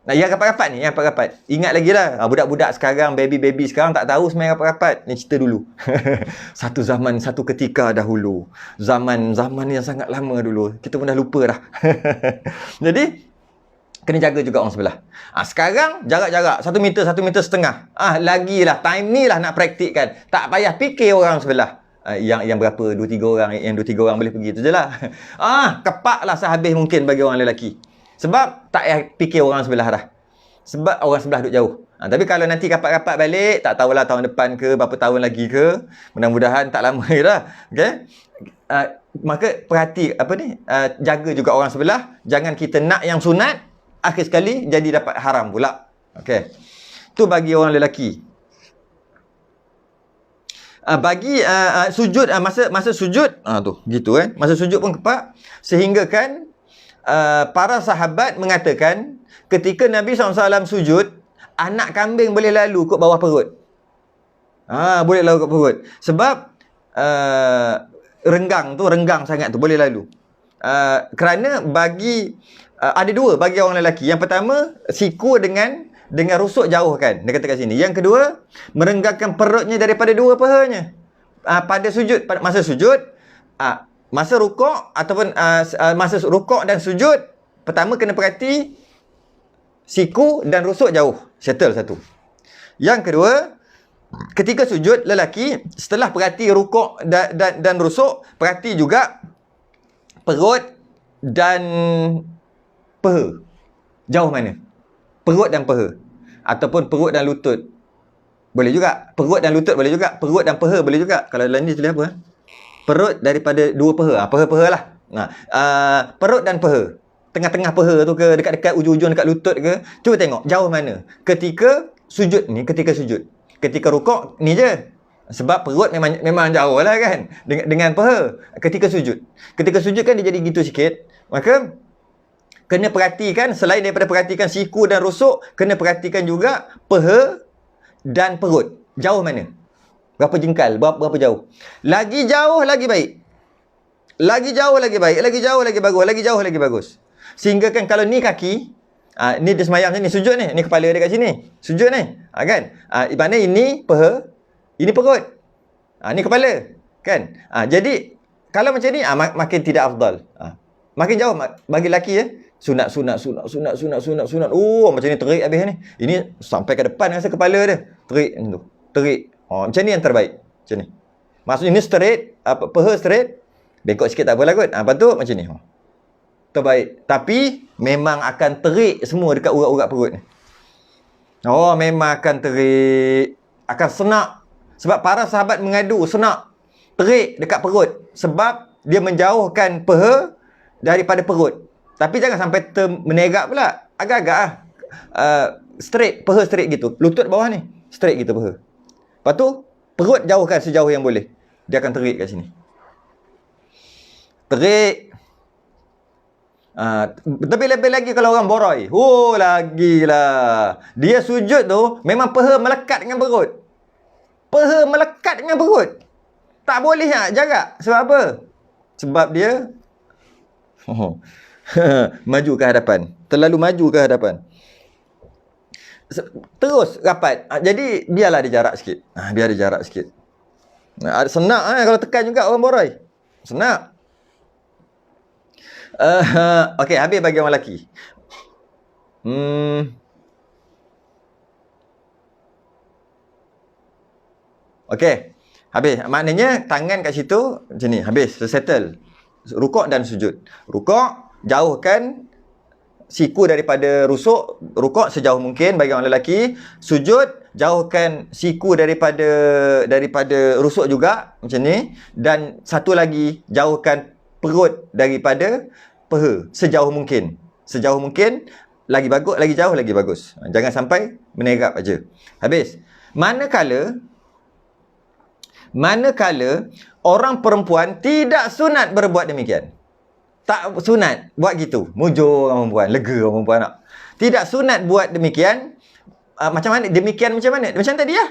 Yang rapat-rapat. Ingat lagi lah. Budak-budak sekarang, baby-baby sekarang tak tahu semayang rapat-rapat. Ni cerita dulu. Satu ketika dahulu. Zaman yang sangat lama dulu. Kita pun dah lupa dah. Jadi, kena jaga juga orang sebelah. Sekarang, jarak-jarak. 1 meter, 1 meter setengah. Lagilah, time ni lah nak praktikkan. Tak payah fikir orang sebelah. Yang berapa? 2-3 orang. Yang 2-3 orang boleh pergi tu je lah. Kepaklah sehabis mungkin bagi orang lelaki. Sebab tak payah fikir orang sebelah dah. Sebab orang sebelah duduk jauh. Tapi kalau nanti rapat-rapat balik, tak tahulah tahun depan ke, berapa tahun lagi ke, mudah-mudahan tak lama je lah. Okay? Maka perhati, jaga juga orang sebelah. Jangan kita nak yang sunat, akhir sekali jadi dapat haram pula. Okay. Tu bagi orang lelaki. Bagi sujud, masa sujud, tu, gitu kan. Masa sujud pun kepak, sehingga kan, para sahabat mengatakan ketika Nabi SAW sujud, anak kambing boleh lalu kat bawah perut. Boleh lalu kat perut. Sebab renggang sangat tu, boleh lalu. Kerana ada dua bagi orang lelaki. Yang pertama, siku dengan dengan rusuk jauhkan. Dia kata kat sini. Yang kedua, merenggangkan perutnya daripada dua pahanya. Pada sujud, masa sujud, masa rukuk ataupun masa rukuk dan sujud, pertama kena perhati siku dan rusuk jauh. Settle satu. Yang kedua, ketika sujud lelaki, setelah perhati rukuk dan rusuk, perhati juga perut dan paha. Jauh mana? Perut dan paha. Ataupun perut dan lutut. Boleh juga. Perut dan lutut boleh juga. Perut dan paha boleh juga. Kalau dalam ni tulis apa? Perut daripada dua paha. Paha-paha lah. Perut dan paha. Tengah-tengah paha tu ke, dekat-dekat ujung-ujung dekat lutut ke. Cuba tengok jauh mana. Ketika sujud ni, ketika sujud. Ketika rukuk ni je. Sebab perut memang jauh lah kan. Dengan paha. Ketika sujud. Ketika sujud kan dia jadi gitu sikit. Maka kena perhatikan, selain daripada perhatikan siku dan rusuk, kena perhatikan juga paha dan perut. Jauh mana? Berapa jengkal? Berapa jauh? Lagi jauh, lagi baik. Lagi jauh, lagi baik. Lagi jauh, lagi bagus. Lagi jauh, lagi bagus. Sehingga kan kalau ni kaki, ni dia semayang macam ni, sujud ni. Ni kepala dia kat sini. Sujud ni. Kan? Maknanya ini paha, ini perut. Ni kepala. Kan? Jadi, kalau macam ni, makin tidak afdal. Makin jauh bagi lelaki sunat. Oh, macam ni terik habis ni. Ini sampai ke depan rasa kepala dia. Terik macam tu. Terik. Macam ni yang terbaik. Macam ni. Maksudnya ni straight, paha straight. Bengkok sikit tak apalah kot. Lepas tu macam ni. Terbaik. Tapi memang akan terik semua dekat urat-urat perut ni. Memang akan terik. Akan senak. Sebab para sahabat mengadu senak. Terik dekat perut. Sebab dia menjauhkan paha daripada perut. Tapi jangan sampai menegak pula. Agak-agak straight, paha straight gitu. Lutut bawah ni, straight gitu paha. Lepas tu, perut jauhkan sejauh yang boleh. Dia akan terik kat sini. Terik. Lebih-lebih lagi kalau orang boroi. Lagilah. Dia sujud tu, memang paha melekat dengan perut. Paha melekat dengan perut. Tak boleh nak jaga. Sebab apa? Sebab dia maju ke hadapan. Terlalu maju ke hadapan. Terus rapat. Jadi biarlah dia jarak sikit. Biar dia jarak sikit. Senak kalau tekan juga orang boroi. Senak. Okey, habis bagi orang lelaki. Okey. Habis. Maknanya tangan kat situ macam ni. Habis. Settle. Rukuk dan sujud. Rukuk, jauhkan siku daripada rukuk sejauh mungkin bagi orang lelaki. Sujud, jauhkan siku daripada rusuk juga macam ni. Dan satu lagi, jauhkan perut daripada paha sejauh mungkin. Sejauh mungkin, lagi bagus, lagi jauh, lagi bagus. Jangan sampai menerap aja. Habis. Manakala orang perempuan tidak sunat berbuat demikian. Tak sunat buat gitu. Mujur orang perempuan, lega orang perempuan nak. Tidak sunat buat demikian. Macam mana? Demikian macam mana? Macam tadi lah.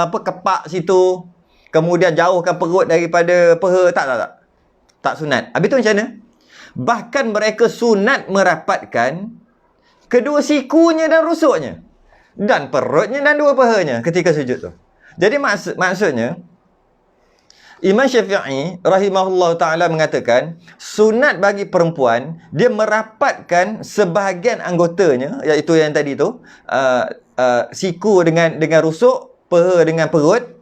Kepak situ. Kemudian jauhkan perut daripada paha. Tak sunat. Habis tu macam mana? Bahkan mereka sunat merapatkan kedua sikunya dan rusuknya. Dan perutnya dan dua pahanya ketika sujud tu. Jadi maksudnya, Imam Syafi'i rahimahullah ta'ala mengatakan, sunat bagi perempuan, dia merapatkan sebahagian anggotanya, iaitu yang tadi tu, siku dengan rusuk, paha dengan perut.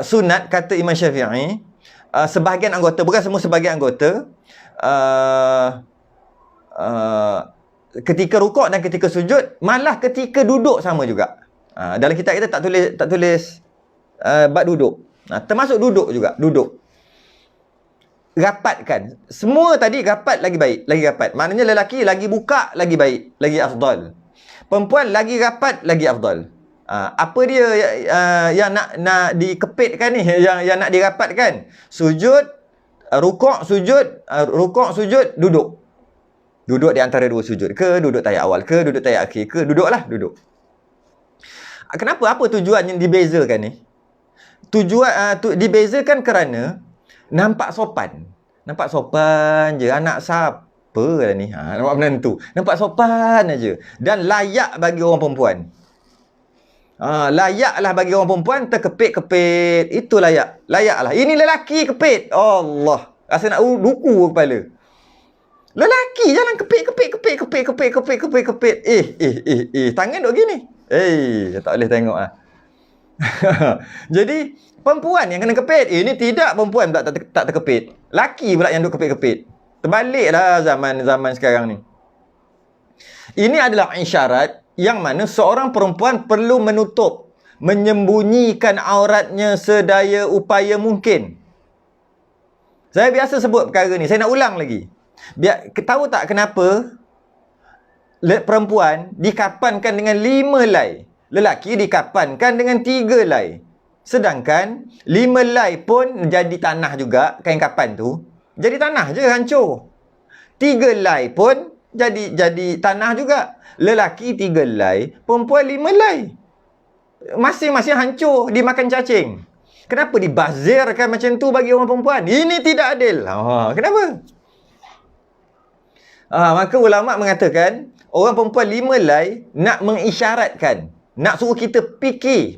Sunat, kata Imam Syafi'i, sebahagian anggota, bukan semua, sebahagian anggota, ketika rukuk dan ketika sujud, malah ketika duduk sama juga. Dalam kitab kita tak tulis bab duduk. Termasuk duduk juga. Duduk. Rapatkan. Semua tadi rapat lagi baik. Lagi rapat. Maknanya lelaki lagi buka lagi baik. Lagi afdal. Perempuan lagi rapat lagi afdal. Apa dia yang nak dikepitkan ni? Yang nak dirapatkan? Sujud, rukuk, sujud, duduk. Duduk di antara dua sujud ke? Duduk tayat awal ke? Duduk tayat akhir ke? Duduklah, duduk. Kenapa? Apa tujuan yang dibezakan ni? Dibezakan kerana nampak sopan. Nampak sopan je. Anak siapa lah ni? Nampak menantu. Nampak sopan aja. Dan layak bagi orang perempuan. Layaklah bagi orang perempuan terkepit-kepit. Itu layak. Layaklah. Ini lelaki kepit. Allah. Rasa nak duku kepala. Lelaki jangan kepit. Tangan duk gini. Tak boleh tengok ah. Jadi perempuan yang kena kepit. Ini tidak, perempuan tak terkepit. Laki pula yang duk kepit-kepit. Terbaliklah zaman sekarang ni. Ini adalah isyarat yang mana seorang perempuan perlu menutup, menyembunyikan auratnya sedaya upaya mungkin. Saya biasa sebut perkara ni. Saya nak ulang lagi. Tahu tak kenapa perempuan dikapankan dengan 5 helai, lelaki dikapankan dengan 3 helai. Sedangkan 5 helai pun jadi tanah juga, kain kapan tu. Jadi tanah je, hancur. 3 helai pun jadi tanah juga. Lelaki 3 helai, perempuan 5 helai. Masing-masing hancur, dimakan cacing. Kenapa dibazirkan macam tu bagi orang perempuan? Ini tidak adil. Kenapa? Maka ulama' mengatakan, orang perempuan 5 helai nak mengisyaratkan, nak suruh kita fikir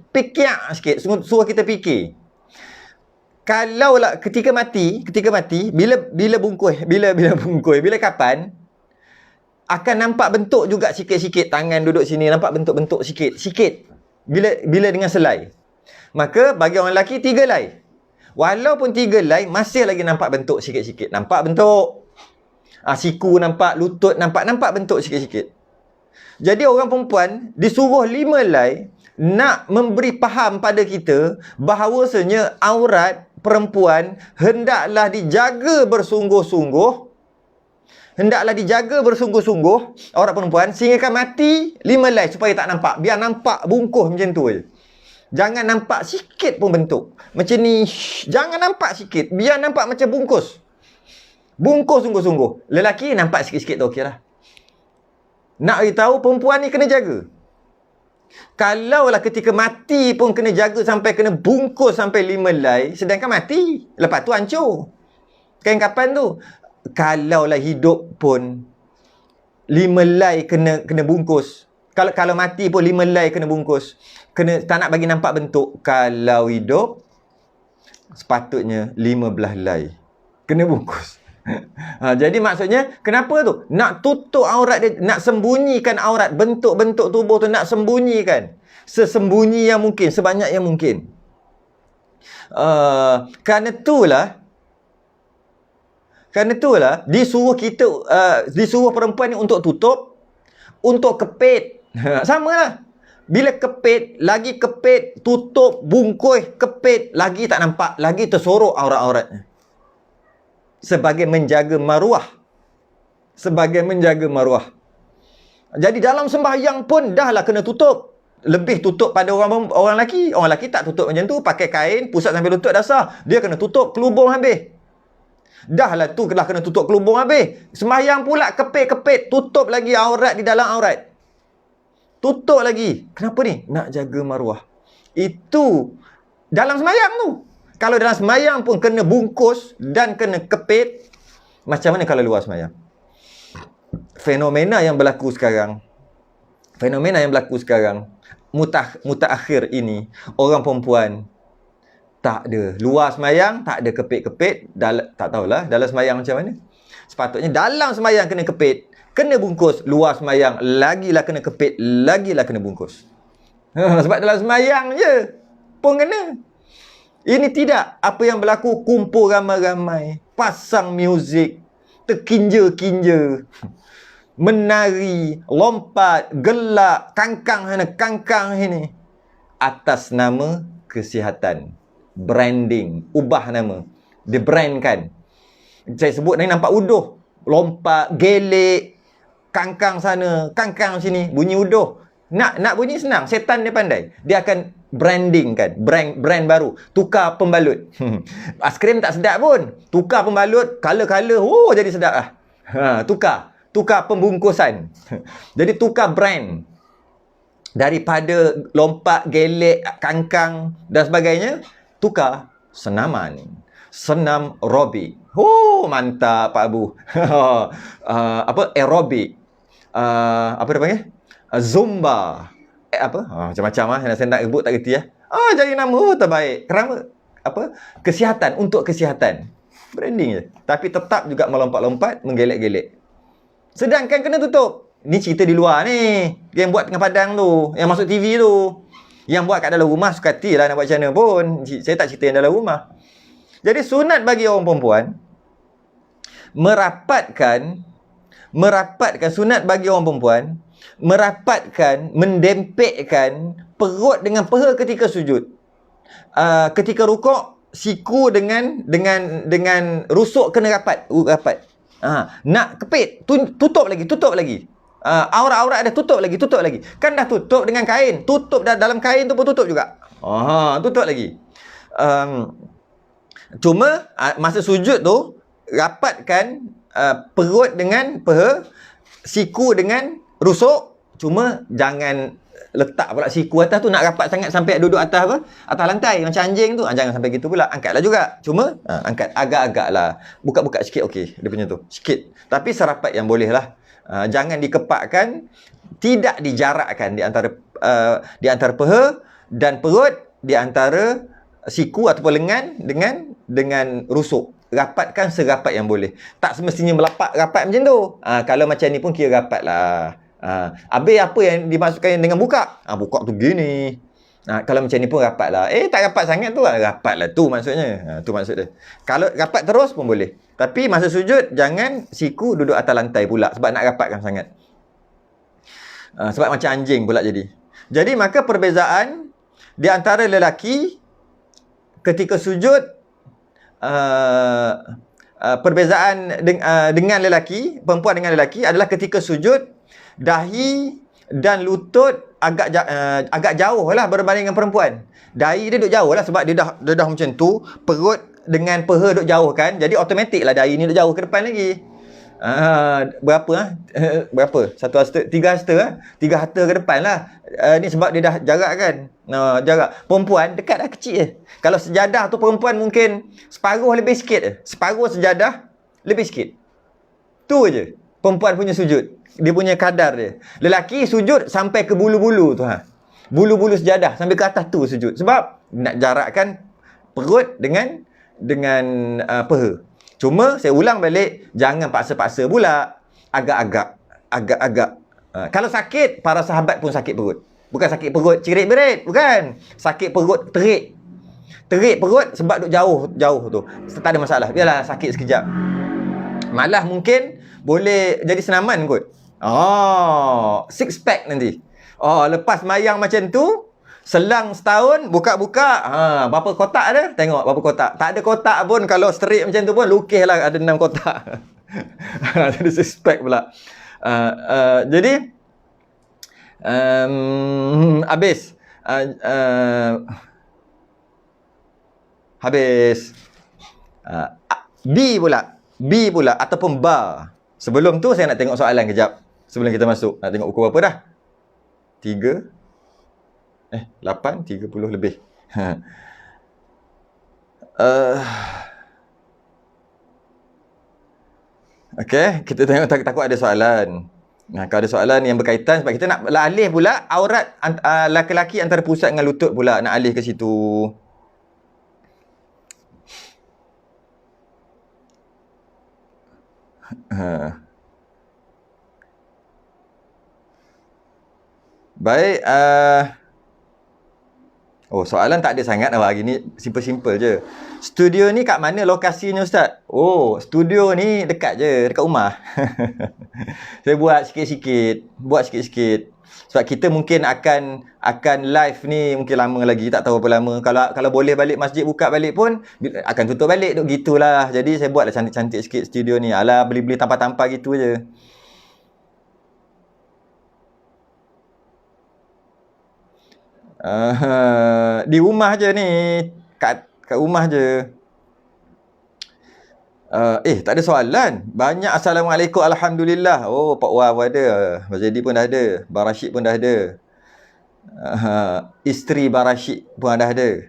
sikit, suruh kita fikir. Kalaulah ketika mati, bila bungkus, bila kapan, akan nampak bentuk juga sikit-sikit, tangan duduk sini nampak bentuk-bentuk sikit. Bila dengan selai. Maka bagi orang lelaki 3 helai. Walaupun 3 helai masih lagi nampak bentuk sikit-sikit. Nampak bentuk. Siku nampak, lutut nampak bentuk sikit-sikit. Jadi orang perempuan disuruh 5 helai nak memberi faham pada kita bahawasanya aurat perempuan hendaklah dijaga bersungguh-sungguh. Aurat perempuan sehingga mati 5 helai supaya tak nampak. Biar nampak bungkus macam tu je. Jangan nampak sikit pun bentuk. Macam ni, jangan nampak sikit. Biar nampak macam bungkus. Bungkus sungguh-sungguh. Lelaki nampak sikit-sikit tu okey lah. Nak beritahu perempuan ni kena jaga. Kalaulah ketika mati pun kena jaga sampai kena bungkus sampai 5 helai, sedangkan mati, lepas tu hancur. Kain kapan tu? Kalaulah hidup pun 5 helai kena bungkus. Kalau mati pun 5 helai kena bungkus. Tak nak bagi nampak bentuk. Kalau hidup sepatutnya 15 helai kena bungkus. Jadi maksudnya kenapa tu? Nak tutup aurat dia, nak sembunyikan aurat, bentuk-bentuk tubuh tu nak sembunyikan sesembunyi yang mungkin, sebanyak yang mungkin. Kerana itulah disuruh perempuan ni untuk tutup, untuk kepit. Samalah. Bila kepit, lagi kepit, tutup, bungkus, kepit, lagi tak nampak, lagi tersorok aurat-auratnya. Sebagai menjaga maruah. Jadi dalam sembahyang pun dahlah kena tutup. Lebih tutup pada orang lelaki. Orang lelaki tak tutup macam tu. Pakai kain, pusat sampai lutut dah sah. Dia kena tutup kelubung habis. Dah kena tutup kelubung habis. Sembahyang pula kepit-kepit. Tutup lagi aurat di dalam aurat. Tutup lagi. Kenapa ni? Nak jaga maruah. Itu dalam sembahyang tu. Kalau dalam sembahyang pun kena bungkus dan kena kepit, macam mana kalau luar sembahyang? Fenomena yang berlaku sekarang, mutaakhir ini, orang perempuan tak ada. Luar sembahyang tak ada kepit-kepit, tak tahulah dalam sembahyang macam mana. Sepatutnya dalam sembahyang kena kepit, kena bungkus. Luar sembahyang lagilah kena kepit, lagilah kena bungkus. Sebab dalam sembahyang je pun kena. Ini tidak. Apa yang berlaku, kumpul ramai-ramai, pasang muzik, terkinja-kinja, menari, lompat, gelak, kangkang sana, kangkang sini, atas nama kesihatan. Branding, ubah nama, dibrandkan. Saya sebut ni nampak uduh, lompat, gelik, kangkang sana, kangkang sini, bunyi uduh. Nak bunyi senang, setan dia pandai. Dia akan branding kan, brand baru, tukar pembalut. Aiskrim tak sedap pun, tukar pembalut, color, jadi sedap lah. Tukar pembungkusan. Jadi tukar brand. Daripada lompat, gelek, kangkang dan sebagainya, tukar senaman, senam aerobik. Mantap Pak Abu. Aerobik, apa dia panggil, zumba, apa? Macam-macam saya nak sebut tak kerti jadi nama terbaik. Kerana apa? Kesihatan, untuk kesihatan. Branding je. Tapi tetap juga melompat-lompat, menggelek-gelek. Sedangkan kena tutup. Ni cerita di luar ni. Yang buat tengah padang tu, yang masuk TV tu. Yang buat kat dalam rumah suka hati lah nak buat macam mana pun. Saya tak cerita yang dalam rumah. Jadi sunat bagi orang perempuan merapatkan sunat bagi orang perempuan, merapatkan, mendempekkan perut dengan peha ketika sujud. Ketika rukuk, siku dengan rusuk kena rapat. Nak kepit, tutup lagi. Aurat-aurat ada tutup lagi. Kan dah tutup dengan kain, tutup dalam kain tu pun tutup juga. Tutup lagi. Cuma masa sujud tu rapatkan perut dengan peha, siku dengan rusuk. Cuma jangan letak pula siku atas tu nak rapat sangat sampai duduk atas atas lantai macam anjing tu. Jangan sampai gitu pula. Angkatlah juga. Cuma angkat agak-agak lah. Buka-buka sikit okey. Dia punya tu. Sikit. Tapi serapat yang boleh lah. Jangan dikepakkan. Tidak dijarakkan di antara peha dan perut, di antara siku ataupun lengan dengan rusuk. Rapatkan serapat yang boleh. Tak semestinya rapat macam tu. Kalau macam ni pun kira rapat lah. Habis apa yang dimasukkan dengan buka? Buka tu gini. Kalau macam ni pun rapat lah. Tak rapat sangat tu lah. Rapat lah tu maksudnya. Tu maksud dia. Kalau rapat terus pun boleh. Tapi masa sujud, jangan siku duduk atas lantai pula. Sebab nak rapatkan sangat. Sebab macam anjing pula jadi. Jadi maka perbezaan di antara lelaki ketika sujud, perbezaan dengan lelaki, perempuan dengan lelaki adalah ketika sujud, dahi dan lutut agak jauh lah berbanding dengan perempuan. Dahi dia duduk jauh lah sebab dia dah macam tu. Perut dengan peha duduk jauh kan. Jadi automatik lah dahi ni duduk jauh ke depan lagi. Berapa? 1 hasta, 3 hasta 3 hasta ke depan lah. Ni sebab dia dah jarak kan. Jarak. Perempuan dekat dah kecil je. Kalau sejadah tu perempuan mungkin separuh lebih sikit je. Separuh sejadah lebih sikit. Tu je perempuan punya sujud. Dia punya kadar dia. Lelaki sujud sampai ke bulu-bulu tu bulu-bulu sejadah sampai ke atas tu sujud. Sebab nak jarakkan perut dengan peha. Cuma saya ulang balik, jangan paksa-paksa pula. Agak-agak. Kalau sakit, para sahabat pun sakit perut. Bukan sakit perut cirit-berit, bukan. Sakit perut terik. Terik perut sebab duk jauh tu. Tak ada masalah. Biarlah sakit sekejap. Malah mungkin boleh jadi senaman kot. Six pack nanti. Lepas mayang macam tu, selang setahun, buka-buka, berapa kotak ada? Tengok berapa kotak. Tak ada kotak pun, kalau straight macam tu pun, lukislah ada 6 kotak. Jadi six pack pula. Jadi, habis. B pula ataupun bar. Sebelum tu saya nak tengok soalan kejap. Sebelum kita masuk, nak tengok ukur berapa dah? 8, 30 lebih. Okey, kita tengok takut ada soalan. Kalau ada soalan yang berkaitan, sebab kita nak alih pula aurat laki-laki antara pusat dengan lutut pula, nak alih ke situ. Baik, soalan tak ada sangat hari ni, simple-simple je. Studio ni kat mana lokasinya Ustaz? Studio ni dekat je, dekat rumah. Saya buat sikit-sikit. Sebab kita mungkin akan live ni mungkin lama lagi, tak tahu berapa lama. Kalau boleh balik masjid buka balik pun akan tutup balik, gitulah. Jadi saya buatlah cantik-cantik sikit studio ni. Beli-beli tampar-tampar gitu je. Di rumah je ni, kat rumah je. Tak ada soalan. Banyak Assalamualaikum, Alhamdulillah. Pak Wah pun ada, Mazidi pun dah ada, Barashid pun dah ada, isteri Barashid pun dah ada.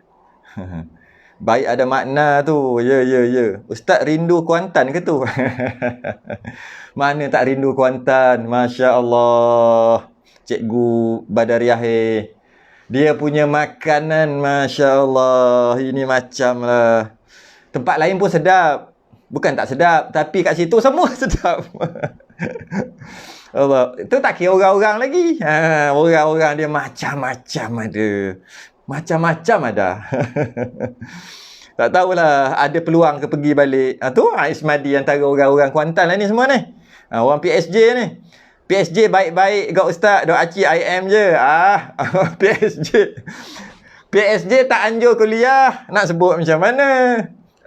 Baik, ada makna tu. Ya. Ustaz rindu Kuantan ke tu? Mana tak rindu Kuantan, Masya Allah. Cikgu Badariah. Dia punya makanan, Masya Allah, ini macam lah. Tempat lain pun sedap. Bukan tak sedap, tapi kat situ semua sedap. Allah. Itu tak kira orang-orang lagi. Orang-orang dia macam-macam ada. Macam-macam ada. Tak tahulah ada peluang ke pergi balik. Tu Ismadi antara orang-orang Kuantan lah ni semua ni. Orang PSJ ni. PSJ baik-baik kat ustaz. Dok Acik IM je. PSJ. PSJ tak anjur kuliah. Nak sebut macam mana?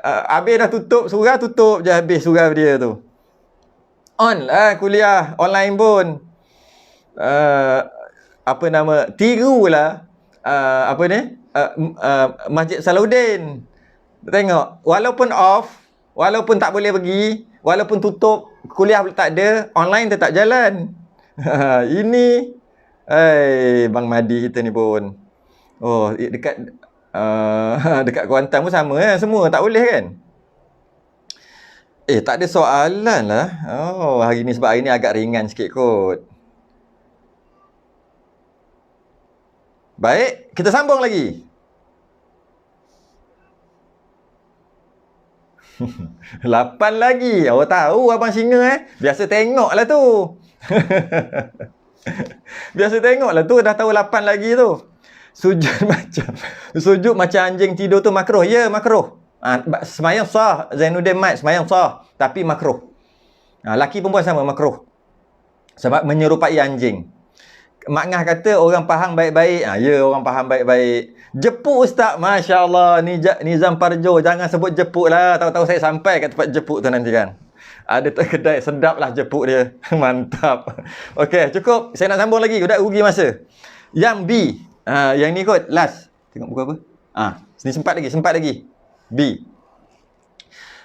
Habis dah tutup surah, tutup je habis surah dia tu. On lah kuliah. Online pun. Apa nama? Tirulah. Apa ni? Masjid Salahuddin. Tengok, walaupun off, walaupun tak boleh pergi, walaupun tutup, kuliah tak ada, online tetap jalan. Ini Bang Madi kita ni pun. Oh, dekat dekat Kuantan pun sama semua tak boleh kan? Tak ada soalan lah. Oh, hari ni sebab hari ni agak ringan sikit kot. Baik, kita sambung lagi. 8 lagi. Awak tahu Abang Singa biasa tengok lah tu. Biasa tengok lah tu. Dah tahu 8 lagi tu. Sujud macam anjing tidur tu makruh. Ya, makruh. Semayang sah. Zainuddin Mat semayang sah. Tapi makruh. Laki perempuan sama makruh. Sebab menyerupai anjing. Mak Ngah kata orang faham baik-baik. Ya, orang faham baik-baik. Jepuk ustaz, Masya Allah. Nizam Parjo, jangan sebut jepuk lah. Tahu-tahu saya sampai kat tempat jepuk tu nanti kan. Ada kedai sedap lah jepuk dia. Mantap. Okey, cukup. Saya nak sambung lagi. Dah rugi masa. Yang B. Yang ni kot. Last. Tengok buku apa? Sini sempat lagi. B.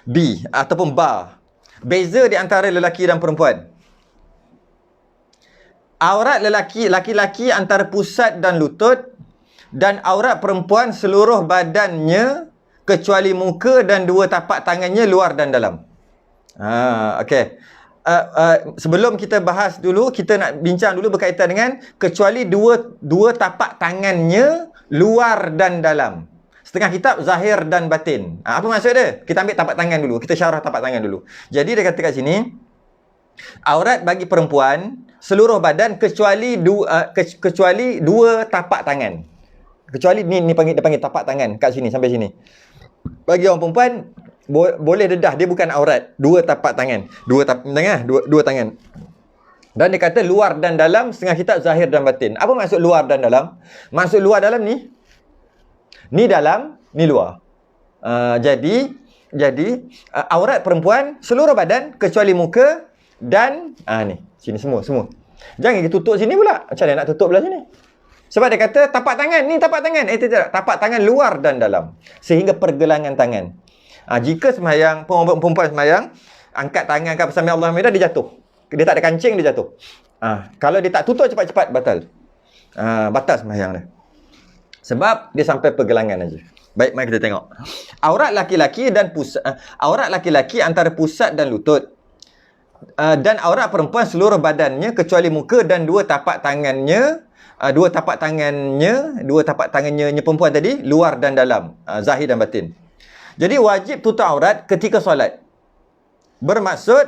B ataupun bar. Beza di antara lelaki dan perempuan. Aurat lelaki antara pusat dan lutut, dan aurat perempuan seluruh badannya kecuali muka dan 2 tapak tangannya luar dan dalam. Okey. Sebelum kita bahas dulu, kita nak bincang dulu berkaitan dengan kecuali dua tapak tangannya luar dan dalam. Setengah kitab zahir dan batin. Apa maksud dia? Kita ambil tapak tangan dulu. Kita syarah tapak tangan dulu. Jadi dia kata kat sini, aurat bagi perempuan seluruh badan kecuali dua tapak tangan. Kecuali ni dia panggil tapak tangan kat sini sampai sini. Bagi orang perempuan boleh dedah, dia bukan aurat. 2 tapak tangan. 2 tangan. Dan dia kata luar dan dalam, setengah kitab zahir dan batin. Apa maksud luar dan dalam? Maksud luar dalam ni dalam, ni luar. Jadi aurat perempuan seluruh badan kecuali muka dan ni sini semua. Jangan kita tutup sini pula. Macam mana nak tutup belah sini? Sebab dia kata tapak tangan, ni tapak tangan. Tidak, tapak tangan luar dan dalam. Sehingga pergelangan tangan. Jika sembahyang, perempuan sembahyang, angkat tangan kat Sami Allah Hamida, dia jatuh. Dia tak ada kancing, dia jatuh. Kalau dia tak tutup cepat-cepat, batal. Batal sembahyang dia. Sebab dia sampai pergelangan aja. Baik, mari kita tengok. Aurat laki-laki antara pusat dan lutut. Dan aurat perempuan seluruh badannya kecuali muka dan 2 tapak tangannya, 2 tapak tangannya perempuan tadi luar dan dalam, zahir dan batin. Jadi wajib tutup aurat ketika solat. Bermaksud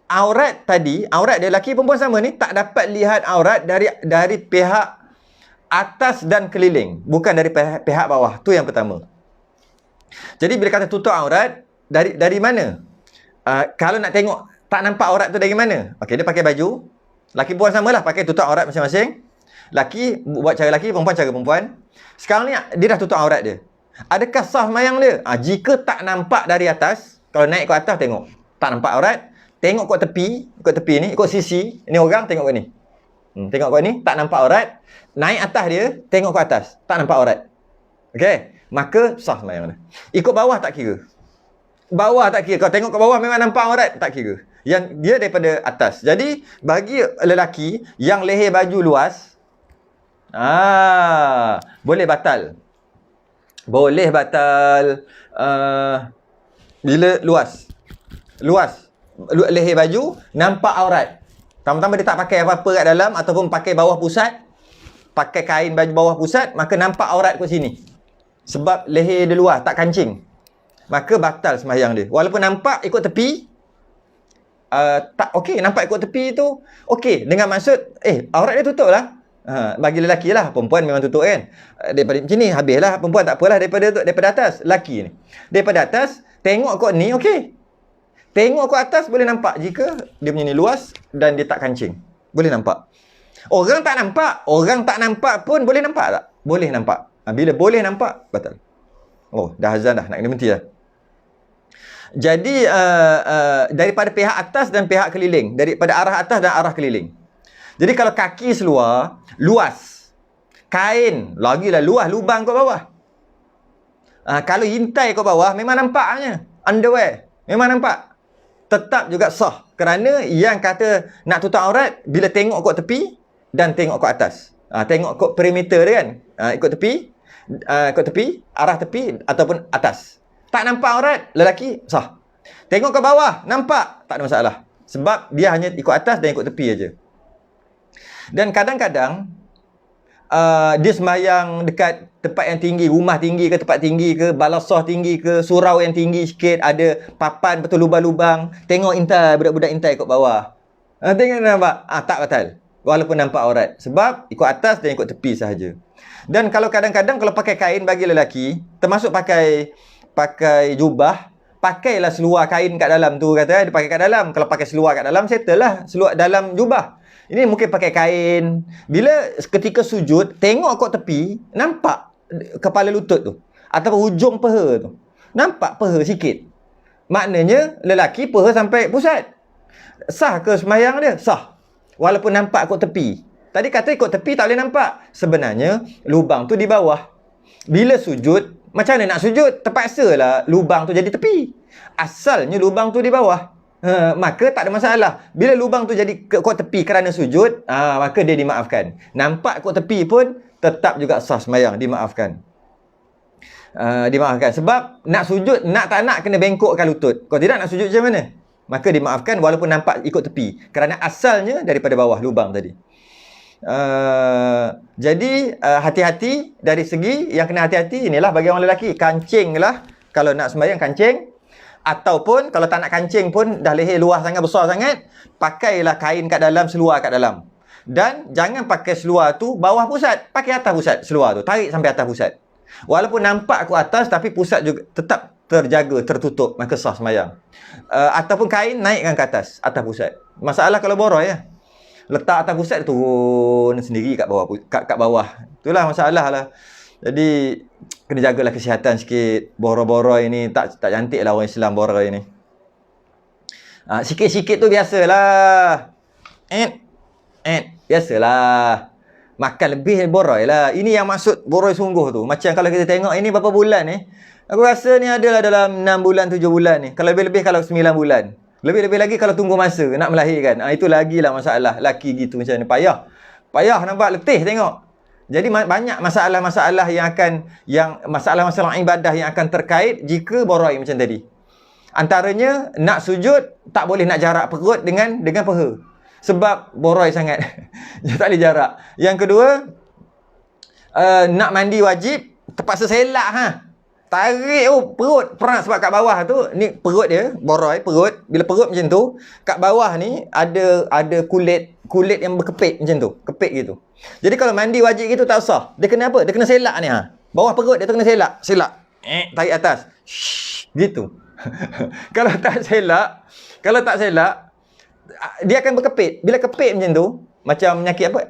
aurat dia lelaki perempuan sama ni tak dapat lihat aurat dari pihak atas dan keliling, bukan dari pihak bawah. Tu yang pertama. Jadi bila kata tutup aurat, dari mana? Kalau nak tengok tak nampak aurat tu dari mana? Okey, dia pakai baju. Laki perempuan samalah pakai tutup aurat masing-masing. Laki buat cara laki, perempuan cara perempuan. Sekarang ni dia dah tutup aurat dia. Adakah sah sembahyang dia? Jika tak nampak dari atas, kalau naik ke atas tengok, tak nampak aurat, tengok kat tepi ni, ikut sisi, ni orang tengok kat ni. Tengok kat ni, tak nampak aurat. Naik atas dia, tengok ke atas, tak nampak aurat. Okey, maka sah sembahyang dia. Ikut bawah tak kira. Bawah tak kira. Kalau tengok ke bawah memang nampak aurat, tak kira. Yang dia daripada atas. Jadi bagi lelaki yang leher baju luas, boleh batal. Boleh batal bila luas leher baju nampak aurat. Tama-tama dia tak pakai apa-apa kat dalam ataupun pakai bawah pusat, pakai kain baju bawah pusat, maka nampak aurat kat sini. Sebab leher dia luar, tak kancing. Maka batal sembahyang dia. Walaupun nampak ikut tepi, tak okey, nampak ikut tepi tu okey, dengan maksud aurat dia tutup lah. Bagi lelaki lah, perempuan memang tutup kan. Daripada macam ni habislah, perempuan tak apalah daripada atas. Lelaki ni daripada atas tengok kot ni okey. Tengok kot atas boleh nampak jika dia punya ni luas dan dia tak kancing. Boleh nampak. Orang tak nampak pun boleh nampak tak? Boleh nampak. Bila boleh nampak, batal. Oh, dah azan dah, nak kena berhenti dah. Jadi daripada pihak atas dan pihak keliling, daripada arah atas dan arah keliling. Jadi kalau kaki seluar luas, kain lagilah luas, lubang kat bawah. Kalau hintai kat bawah memang nampaknya underwear, memang nampak. Tetap juga sah, kerana yang kata nak tutup aurat bila tengok kat tepi dan tengok kat atas. Tengok kat perimeter dia kan, ikut tepi, arah tepi ataupun atas. Tak nampak aurat lelaki, sah. Tengok ke bawah, nampak, tak ada masalah. Sebab dia hanya ikut atas dan ikut tepi aja. Dan kadang-kadang dia sembahyang dekat tempat yang tinggi, rumah tinggi ke, tempat tinggi ke, balasah tinggi ke, surau yang tinggi sikit, ada papan betul lubang-lubang, tengok intai, budak-budak intai ikut bawah. Tengok nampak, tak batal. Walaupun nampak aurat. Sebab ikut atas dan ikut tepi sahaja. Dan kalau kadang-kadang kalau pakai kain bagi lelaki, termasuk pakai jubah, pakailah seluar kain kat dalam tu, kata dia pakai kat dalam. Kalau pakai seluar kat dalam, settle lah seluar dalam jubah. Ini mungkin pakai kain. Bila ketika sujud, tengok kat tepi, nampak kepala lutut tu ataupun hujung peha tu. Nampak peha sikit. Maknanya lelaki peha sampai pusat. Sah ke sembahyang dia? Sah. Walaupun nampak kat tepi. Tadi kata ikut tepi tak boleh nampak. Sebenarnya lubang tu di bawah. Bila sujud, macam mana nak sujud? Terpaksalah lubang tu jadi tepi. Asalnya lubang tu di bawah. Maka tak ada masalah. Bila lubang tu jadi kat tepi kerana sujud, maka dia dimaafkan. Nampak kat tepi pun tetap juga sah sembahyang, dimaafkan. Dimaafkan. Sebab nak sujud, nak tak nak kena bengkokkan lutut. Kalau tidak nak sujud macam mana? Maka dimaafkan walaupun nampak ikut tepi. Kerana asalnya daripada bawah lubang tadi. Jadi hati-hati dari segi yang kena hati-hati inilah bagi orang lelaki. Kancinglah kalau nak sembahyang, kancing. Ataupun kalau tak nak kancing pun dah leher luas sangat, besar sangat, pakailah kain kat dalam, seluar kat dalam. Dan jangan pakai seluar tu bawah pusat, pakai atas pusat seluar tu, tarik sampai atas pusat. Walaupun nampak ke atas tapi pusat juga tetap terjaga, tertutup, maka sah sembahyang. Ataupun kain naikkan ke atas pusat. Masalah kalau boroi ya. Letak atas pusat turun sendiri kat bawah, kat bawah. Itulah masalah lah. Jadi kena jagalah kesihatan sikit. Boroi-boroi ni tak cantik lah orang Islam boroi ni. Sikit-sikit tu biasalah. Biasalah. Makan lebih boroi lah. Ini yang maksud boroi sungguh tu. Macam kalau kita tengok ini berapa bulan ni. Aku rasa ni adalah dalam 6 bulan, 7 bulan ni. Kalau lebih-lebih kalau 9 bulan. Lebih-lebih lagi kalau tunggu masa nak melahirkan. Itu lagilah masalah. Laki gitu macam ni. Payah nampak letih tengok. Jadi banyak masalah-masalah yang masalah-masalah ibadah yang akan terkait jika boroi macam tadi. Antaranya nak sujud tak boleh nak jarak perut dengan peha. Sebab boroi sangat. Tak boleh jarak. Yang kedua, nak mandi wajib terpaksa selak tarik perut perang sebab kat bawah tu ni perut dia boroi perut. Bila perut macam tu, kat bawah ni ada kulit yang berkepit macam tu, kepit gitu. Jadi kalau mandi wajib gitu tak usah. Dia kena apa? Dia kena selak ni bawah perut dia tu kena selak. Tarik atas. Gitu. Kalau tak selak dia akan berkepit. Bila kepit macam tu, macam penyakit apa?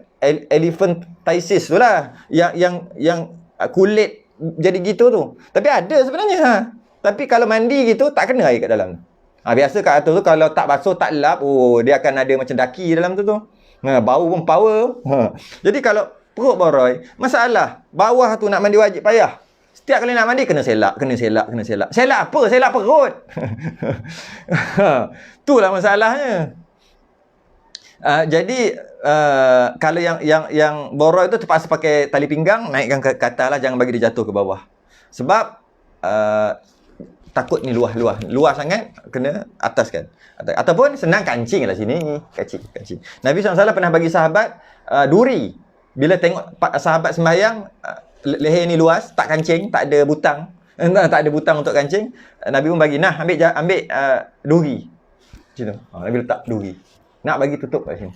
Elephantiasis tu lah. Yang kulit jadi gitu tu. Tapi ada sebenarnya. Tapi kalau mandi gitu tak kena air kat dalam. Biasa kat atas tu kalau tak basuh tak lap, dia akan ada macam daki dalam tu. Bau pun power. Jadi kalau perut boroi, masalah. Bawah tu nak mandi wajib payah. Setiap kali nak mandi kena selak. Selak apa? Selak perut. Itulah masalahnya. Jadi kalau yang boroi tu terpaksa pakai tali pinggang, naikkan ke atas lah, jangan bagi dia jatuh ke bawah. Sebab takut ni luas sangat, kena ataskan. Ataupun senang kancing lah sini, kancing. Nabi SAW pernah bagi sahabat duri. Bila tengok sahabat sembahyang, leher ni luas, tak kancing, tak ada butang. Tak ada butang untuk kancing. Nabi pun bagi, ambil duri. Macam tu. Nabi letak duri. Nak bagi tutup kat sini.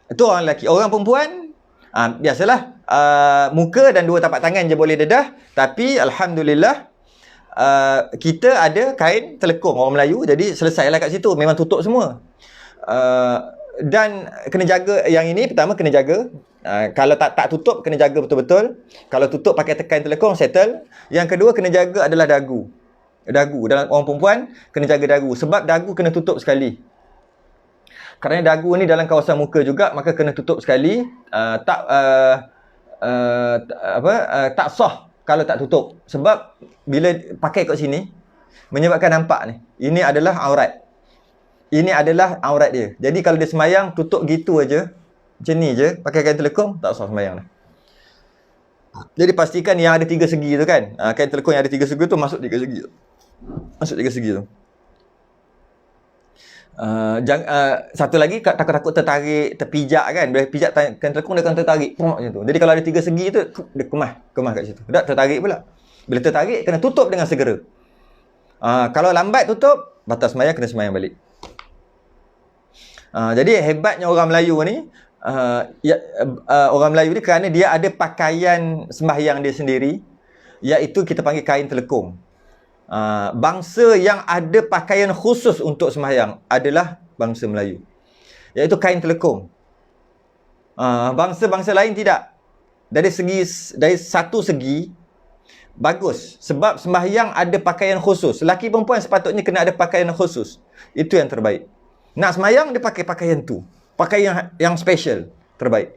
Itu orang lelaki. Orang perempuan, biasalah, muka dan 2 tapak tangan je boleh dedah. Tapi Alhamdulillah, kita ada kain telekung orang Melayu. Jadi selesailah kat situ. Memang tutup semua. Dan kena jaga yang ini. Pertama kena jaga. Kalau tak tutup, kena jaga betul-betul. Kalau tutup pakai kain telekung, settle. Yang kedua kena jaga adalah dagu. Dalam orang perempuan, kena jaga dagu. Sebab dagu kena tutup sekali. Kerana dagu ni dalam kawasan muka juga, maka kena tutup sekali. Tak sah kalau tak tutup. Sebab bila pakai kat sini, menyebabkan nampak ni. Ini adalah aurat. Ini adalah aurat dia. Jadi kalau dia semayang, tutup gitu aja. Macam ni je, pakai kain telekung, tak sah semayang dah. Jadi pastikan yang ada 3 segi tu kan. Kain telekung yang ada 3 segi tu masuk 3 segi. Masuk 3 segi tu. Satu lagi, takut-takut tertarik, terpijak kan. Bila pijak kain telekung, dia akan tertarik macam tu. Jadi kalau ada 3 segi tu, dia kemas kat situ. Tak tertarik pula. Bila tertarik, kena tutup dengan segera. Kalau lambat tutup, batas semayang, kena semayang balik. Jadi hebatnya orang Melayu ni, orang Melayu ni kerana dia ada pakaian sembahyang dia sendiri, iaitu kita panggil kain telekung. Bangsa yang ada pakaian khusus untuk sembahyang adalah bangsa Melayu, iaitu kain telekung. Bangsa-bangsa lain tidak. Dari satu segi bagus, sebab sembahyang ada pakaian khusus. Lelaki perempuan sepatutnya kena ada pakaian khusus. Itu yang terbaik. Nak sembahyang, dia pakai pakaian tu, pakaian yang special, terbaik.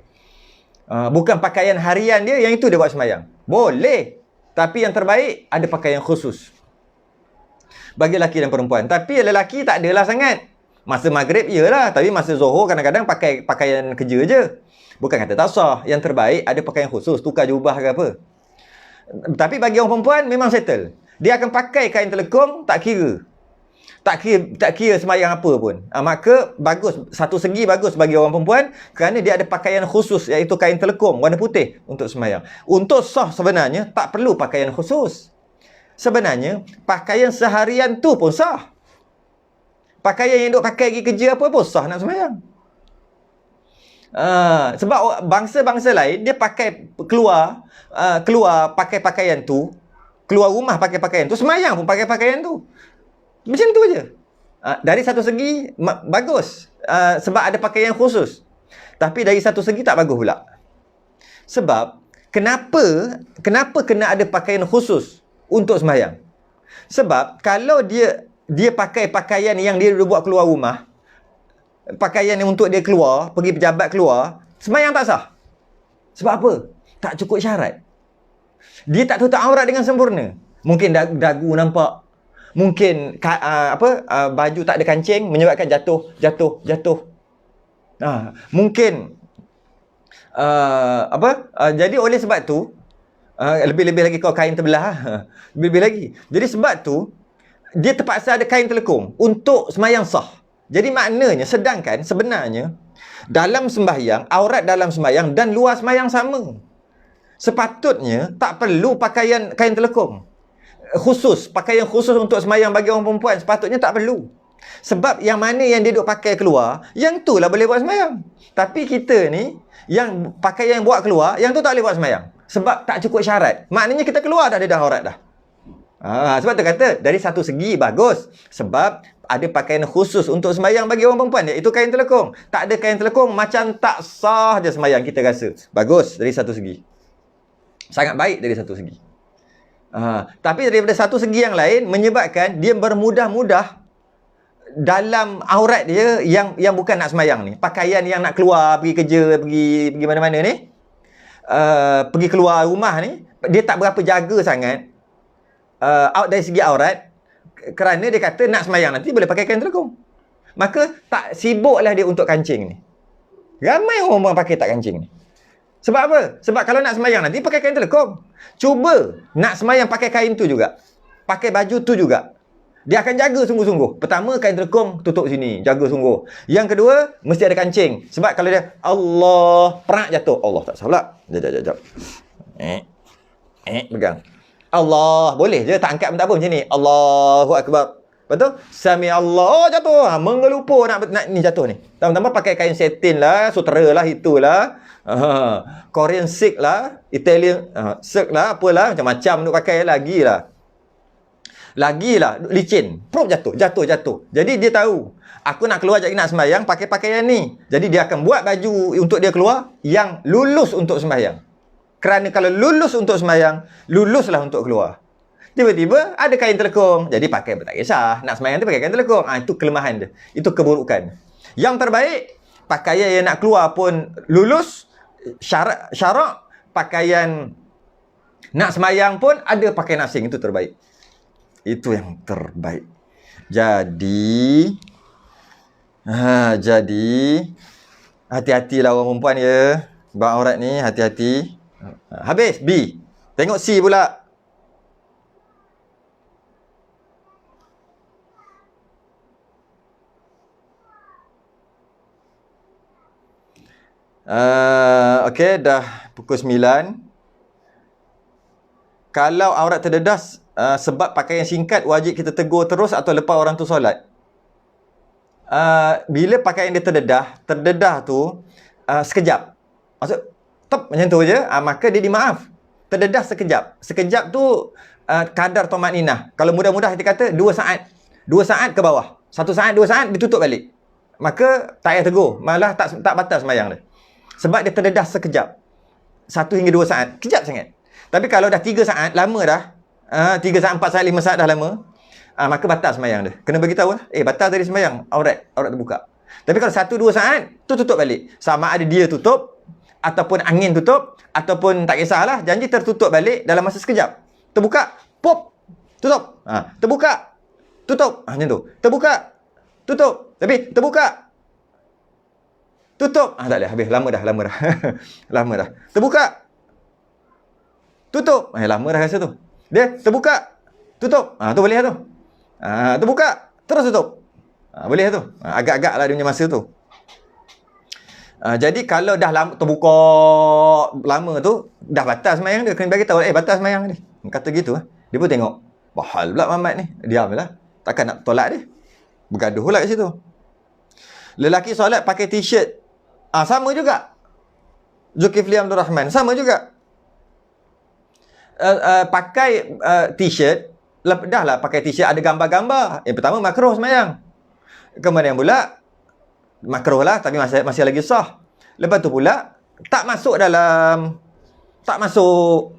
Bukan pakaian harian dia, yang itu dia buat sembahyang. Boleh, tapi yang terbaik ada pakaian khusus bagi lelaki dan perempuan. Tapi lelaki tak adalah sangat. Masa maghrib iyalah, tapi masa zuhur kadang-kadang pakai pakaian kerja je. Bukan kata tak sah. Yang terbaik ada pakaian khusus, tukar jubah ke apa. Tapi bagi orang perempuan memang settle. Dia akan pakai kain telekung, tak kira sembahyang apa pun. Maka bagus, satu segi bagus bagi orang perempuan kerana dia ada pakaian khusus, iaitu kain telekung warna putih untuk sembahyang. Untuk sah sebenarnya tak perlu pakaian khusus. Sebenarnya pakaian seharian tu pun sah. Pakaian yang duk pakai pergi kerja apa pun sah nak sembahyang. Sebab bangsa-bangsa lain dia pakai keluar pakai pakaian tu, keluar rumah pakai pakaian tu, sembahyang pun pakai pakaian tu. Macam tu je. Dari satu segi bagus, sebab ada pakaian khusus. Tapi dari satu segi tak bagus pula. Sebab kenapa kena ada pakaian khusus untuk sembahyang? Sebab kalau dia pakai pakaian yang dia buat keluar rumah, pakaian yang untuk dia keluar, pergi pejabat keluar, sembahyang tak sah. Sebab apa? Tak cukup syarat. Dia tak tutup aurat dengan sempurna. Mungkin dagu nampak. Mungkin baju tak ada kancing menyebabkan jatuh. Mungkin jadi oleh sebab tu, lebih-lebih lagi kalau kain terbelah, lebih lagi. Jadi sebab tu dia terpaksa ada kain telekung untuk sembahyang sah. Jadi maknanya sebenarnya dalam sembahyang, aurat dalam sembahyang dan luar sembahyang sama. Sepatutnya tak perlu pakaian kain telekung khusus, pakaian khusus untuk sembahyang bagi orang perempuan, sepatutnya tak perlu. Sebab yang mana yang dia duk pakai keluar, yang tu lah boleh buat sembahyang. Tapi kita ni, yang pakaian yang buat keluar, yang tu tak boleh buat sembahyang. Sebab tak cukup syarat. Maknanya kita keluar dah aurat dah. Sebab tu kata, dari satu segi bagus. Sebab ada pakaian khusus untuk sembahyang bagi orang perempuan, iaitu kain telekung. Tak ada kain telekung, macam tak sah je sembahyang, kita rasa. Bagus dari satu segi. Sangat baik dari satu segi. Tapi daripada satu segi yang lain, menyebabkan dia bermudah-mudah dalam aurat dia yang bukan nak sembahyang ni. Pakaian yang nak keluar, pergi kerja, pergi mana-mana ni, pergi keluar rumah ni, dia tak berapa jaga sangat dari segi aurat, kerana dia kata nak sembahyang nanti boleh pakai kain telekung. Maka tak sibuklah dia untuk kancing ni. Ramai orang pakai tak kancing ni. Sebab apa? Sebab kalau nak semayang nanti pakai kain telekong. Cuba nak semayang pakai kain tu juga. Pakai baju tu juga. Dia akan jaga sungguh-sungguh. Pertama, kain telekong tutup sini. Jaga sungguh. Yang kedua, mesti ada kancing. Sebab kalau dia Allah, perak jatuh. Allah tak salah. Sekejap. Pegang. Allah. Boleh je. Tak angkat pun tak apa macam ni. Allahu Akbar. Betul? Sami Allah. Oh, jatuh. Mengelupur nak ni jatuh ni. Tambah-tambah pakai kain satin lah. Sutera lah. Itulah. Korean silk lah. Italian silk lah. Apalah. Macam-macam nak pakai lagi lah. Licin. Prop jatuh. Jadi dia tahu. Aku nak keluar jadi nak sembahyang pakai pakaian ni. Jadi dia akan buat baju untuk dia keluar yang lulus untuk sembahyang. Kerana kalau lulus untuk sembahyang, luluslah untuk keluar. Tiba-tiba ada kain telekong. Jadi pakai pun tak kisah. Nak sembahyang tu pakai kain telekong. Itu kelemahan dia. Itu keburukan. Yang terbaik, pakaian yang nak keluar pun lulus. Syarak. Pakaian nak sembahyang pun ada pakaian asing. Itu terbaik. Itu yang terbaik. Jadi hati-hatilah orang perempuan ya. Sebab aurat ni hati-hati. Habis B. Tengok C pula. Okey, dah pukul 9. Kalau aurat terdedah sebab pakaian singkat, wajib kita tegur terus atau lepas orang tu solat? Bila pakaian dia terdedah tu sekejap. Maksud macam tu je, maka dia dimaaf. Terdedah sekejap. Sekejap tu kadar tumaninah. Kalau mudah-mudah kita kata 2 saat. 2 saat ke bawah. 1 saat, 2 saat ditutup balik. Maka tak payah tegur, malah tak batal sembahyang dia. Sebab dia terdedah sekejap. 1 hingga 2 saat. Kejap sangat. Tapi kalau dah 3 saat, lama dah. 3 saat, 4 saat, 5 saat dah lama. Maka batal sembahyang dia. Kena bagi tahu lah. Batal tadi sembahyang. Aurat terbuka. Tapi kalau 1-2 saat, tu tutup balik. Sama ada dia tutup, ataupun angin tutup, ataupun tak kisahlah. Janji tertutup balik dalam masa sekejap. Terbuka. Pop. Tutup. Terbuka. Tutup. Macam tu. Terbuka. Tutup. Tapi terbuka. Tutup. Tak boleh. Habis. Lama dah. Lama dah. Terbuka. Tutup. Lama dah rasa tu. Dia terbuka. Tutup. Tu boleh lah tu. Terbuka. Terus tutup. Boleh lah tu. Agak-agak lah dia punya masa tu. Jadi kalau dah lama, terbuka lama tu, dah batal sembahyang dia. Kena bagi tahu, batal sembahyang ni. Kata gitu. Dia pun tengok. Bahal pula Muhammad ni. Diam lah. Takkan nak tolak dia. Bergaduh pula kat situ. Lelaki solat pakai t-shirt. Sama juga. Zulkifli Abdul Rahman. Sama juga. Pakai t-shirt. Dah lah pakai t-shirt ada gambar-gambar. Yang pertama makruh sembahyang. Kemudian pula makruh lah tapi masih lagi sah. Lepas tu pula tak masuk dalam. Tak masuk.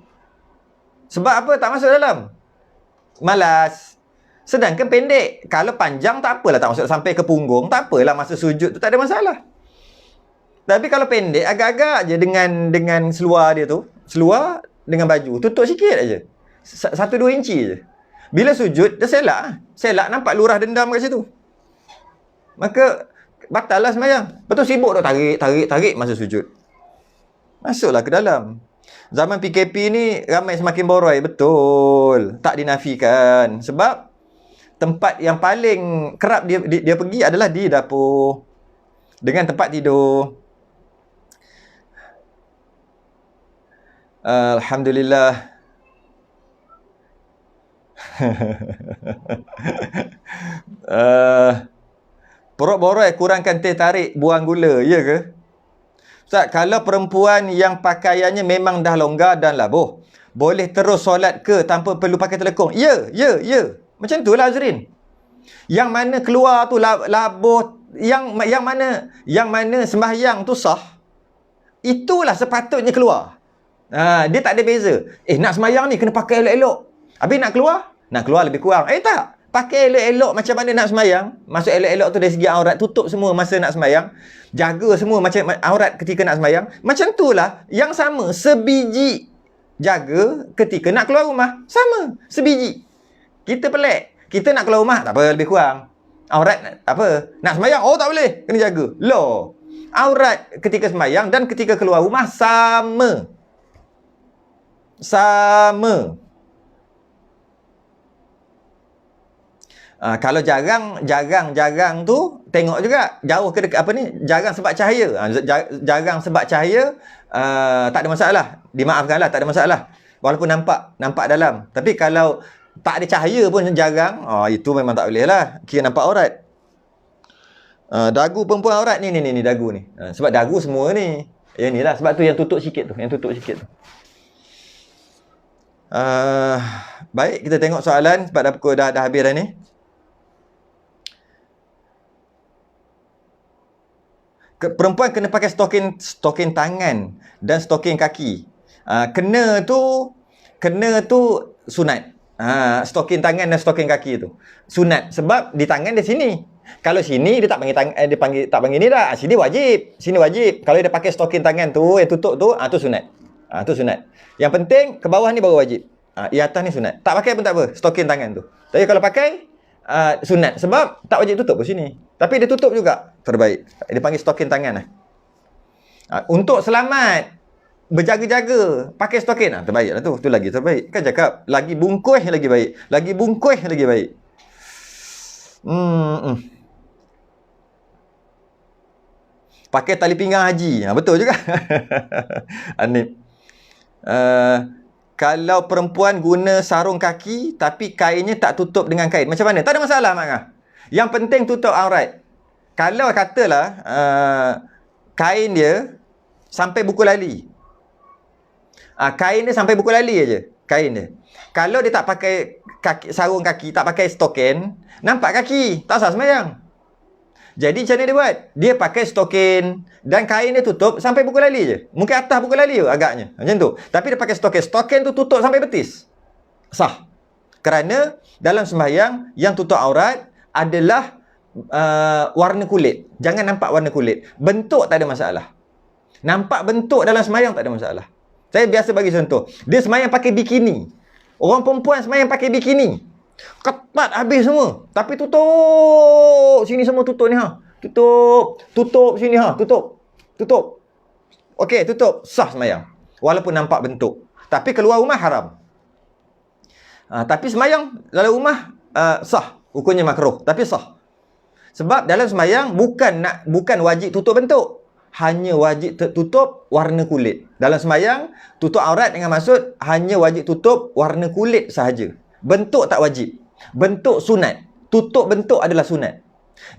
Sebab apa tak masuk dalam? Malas. Sedangkan pendek. Kalau panjang tak apalah, tak masuk sampai ke punggung, tak apalah, masa sujud tu tak ada masalah. Tapi kalau pendek agak-agak je dengan seluar dia tu, seluar dengan baju, tutup sikit aja. 1-2 inci je. Bila sujud dia selak nampak lurah dendam kat situ. Maka batal lah sembahyang. Betul sibuk tu tarik masa sujud. Masuklah ke dalam. Zaman PKP ni ramai semakin boroi, betul. Tak dinafikan. Sebab tempat yang paling kerap dia pergi adalah di dapur dengan tempat tidur. Alhamdulillah. Perut boroi kurangkan teh tarik, buang gula, ya ke? Ustaz, kalau perempuan yang pakaiannya memang dah longgar dan labuh, boleh terus solat ke tanpa perlu pakai telekong? Ya. Macam itulah Azrin. Yang mana keluar tu labuh, yang mana sembahyang tu sah, itulah sepatutnya keluar. Dia tak ada beza. Nak sembahyang ni kena pakai elok-elok. Habis nak keluar lebih kurang. Tak. Pakai elok-elok macam mana nak sembahyang. Maksud elok-elok tu dari segi aurat, tutup semua masa nak sembahyang. Jaga semua macam aurat ketika nak sembahyang. Macam itulah yang sama. Sebiji jaga ketika nak keluar rumah. Sama. Sebiji. Kita pelik. Kita nak keluar rumah, tak apa, lebih kurang. Aurat, apa? Nak sembahyang, tak boleh. Kena jaga. Loh. aurat ketika sembahyang dan ketika keluar rumah sama. Sama. Kalau jarang tu tengok juga jauh ke dekat apa ni, jarang sebab cahaya. Jarang sebab cahaya tak ada masalah. Dimaafkanlah, tak ada masalah. Walaupun nampak dalam. Tapi kalau tak ada cahaya pun jarang, itu memang tak boleh lah. Kira nampak aurat. Dagu perempuan aurat ni dagu ni. Sebab dagu semua ni. Yang ni lah, sebab tu yang tutup sikit tu, Baik, kita tengok soalan sebab dah habis dah ni. Perempuan kena pakai stokin tangan dan stokin kaki. Kena tu sunat. Stokin tangan dan stokin kaki tu sunat sebab di tangan dia sini. Kalau sini dia tak panggil tak panggil ni dah. Sini wajib. Kalau dia pakai stokin tangan tu yang tutup tu, tu sunat. Tu sunat. Yang penting ke bawah ni baru wajib. Di atas ni sunat. Tak pakai pun tak apa, stokin tangan tu. Tapi kalau pakai sunat sebab tak wajib tutup pun sini. Tapi dia tutup juga, terbaik. Dia panggil stokin tangan lah. Untuk selamat, berjaga-jaga, pakai stokin terbaik lah tu. Tu lagi terbaik. Kan cakap, lagi bungkus lagi baik. Pakai tali pinggang haji. Betul juga. Anip. Kalau perempuan guna sarung kaki tapi kainnya tak tutup dengan kain, macam mana? Tak ada masalah, Mak Ngah. Yang penting tutup aurat. Kalau katalah kain dia sampai buku lali. Kain dia sampai buku lali aja, kain dia. Kalau dia tak pakai sarung kaki, tak pakai stokin, nampak kaki, tak sah sembahyang. Jadi macam mana dia buat? Dia pakai stokin dan kain dia tutup sampai buku lali je. Mungkin atas buku lali je agaknya. Macam tu. Tapi dia pakai stokin. Stokin tu tutup sampai betis. Sah. Kerana dalam sembahyang yang tutup aurat adalah warna kulit. Jangan nampak warna kulit. Bentuk tak ada masalah. Nampak bentuk dalam sembahyang tak ada masalah. Saya biasa bagi contoh. Dia sembahyang pakai bikini. Orang perempuan sembahyang pakai bikini. Ketat habis semua. Tapi tutup. Sini semua tutup ni Tutup. Tutup sini Tutup. Okey, tutup. Sah sembahyang. Walaupun nampak bentuk. Tapi keluar rumah haram. Tapi sembahyang dalam rumah sah. Hukumnya makruh. Tapi sah. Sebab dalam sembahyang bukan wajib tutup bentuk. Hanya wajib tutup warna kulit. Dalam sembahyang, tutup aurat dengan maksud hanya wajib tutup warna kulit sahaja. Bentuk tak wajib. Bentuk sunat. Tutup bentuk adalah sunat.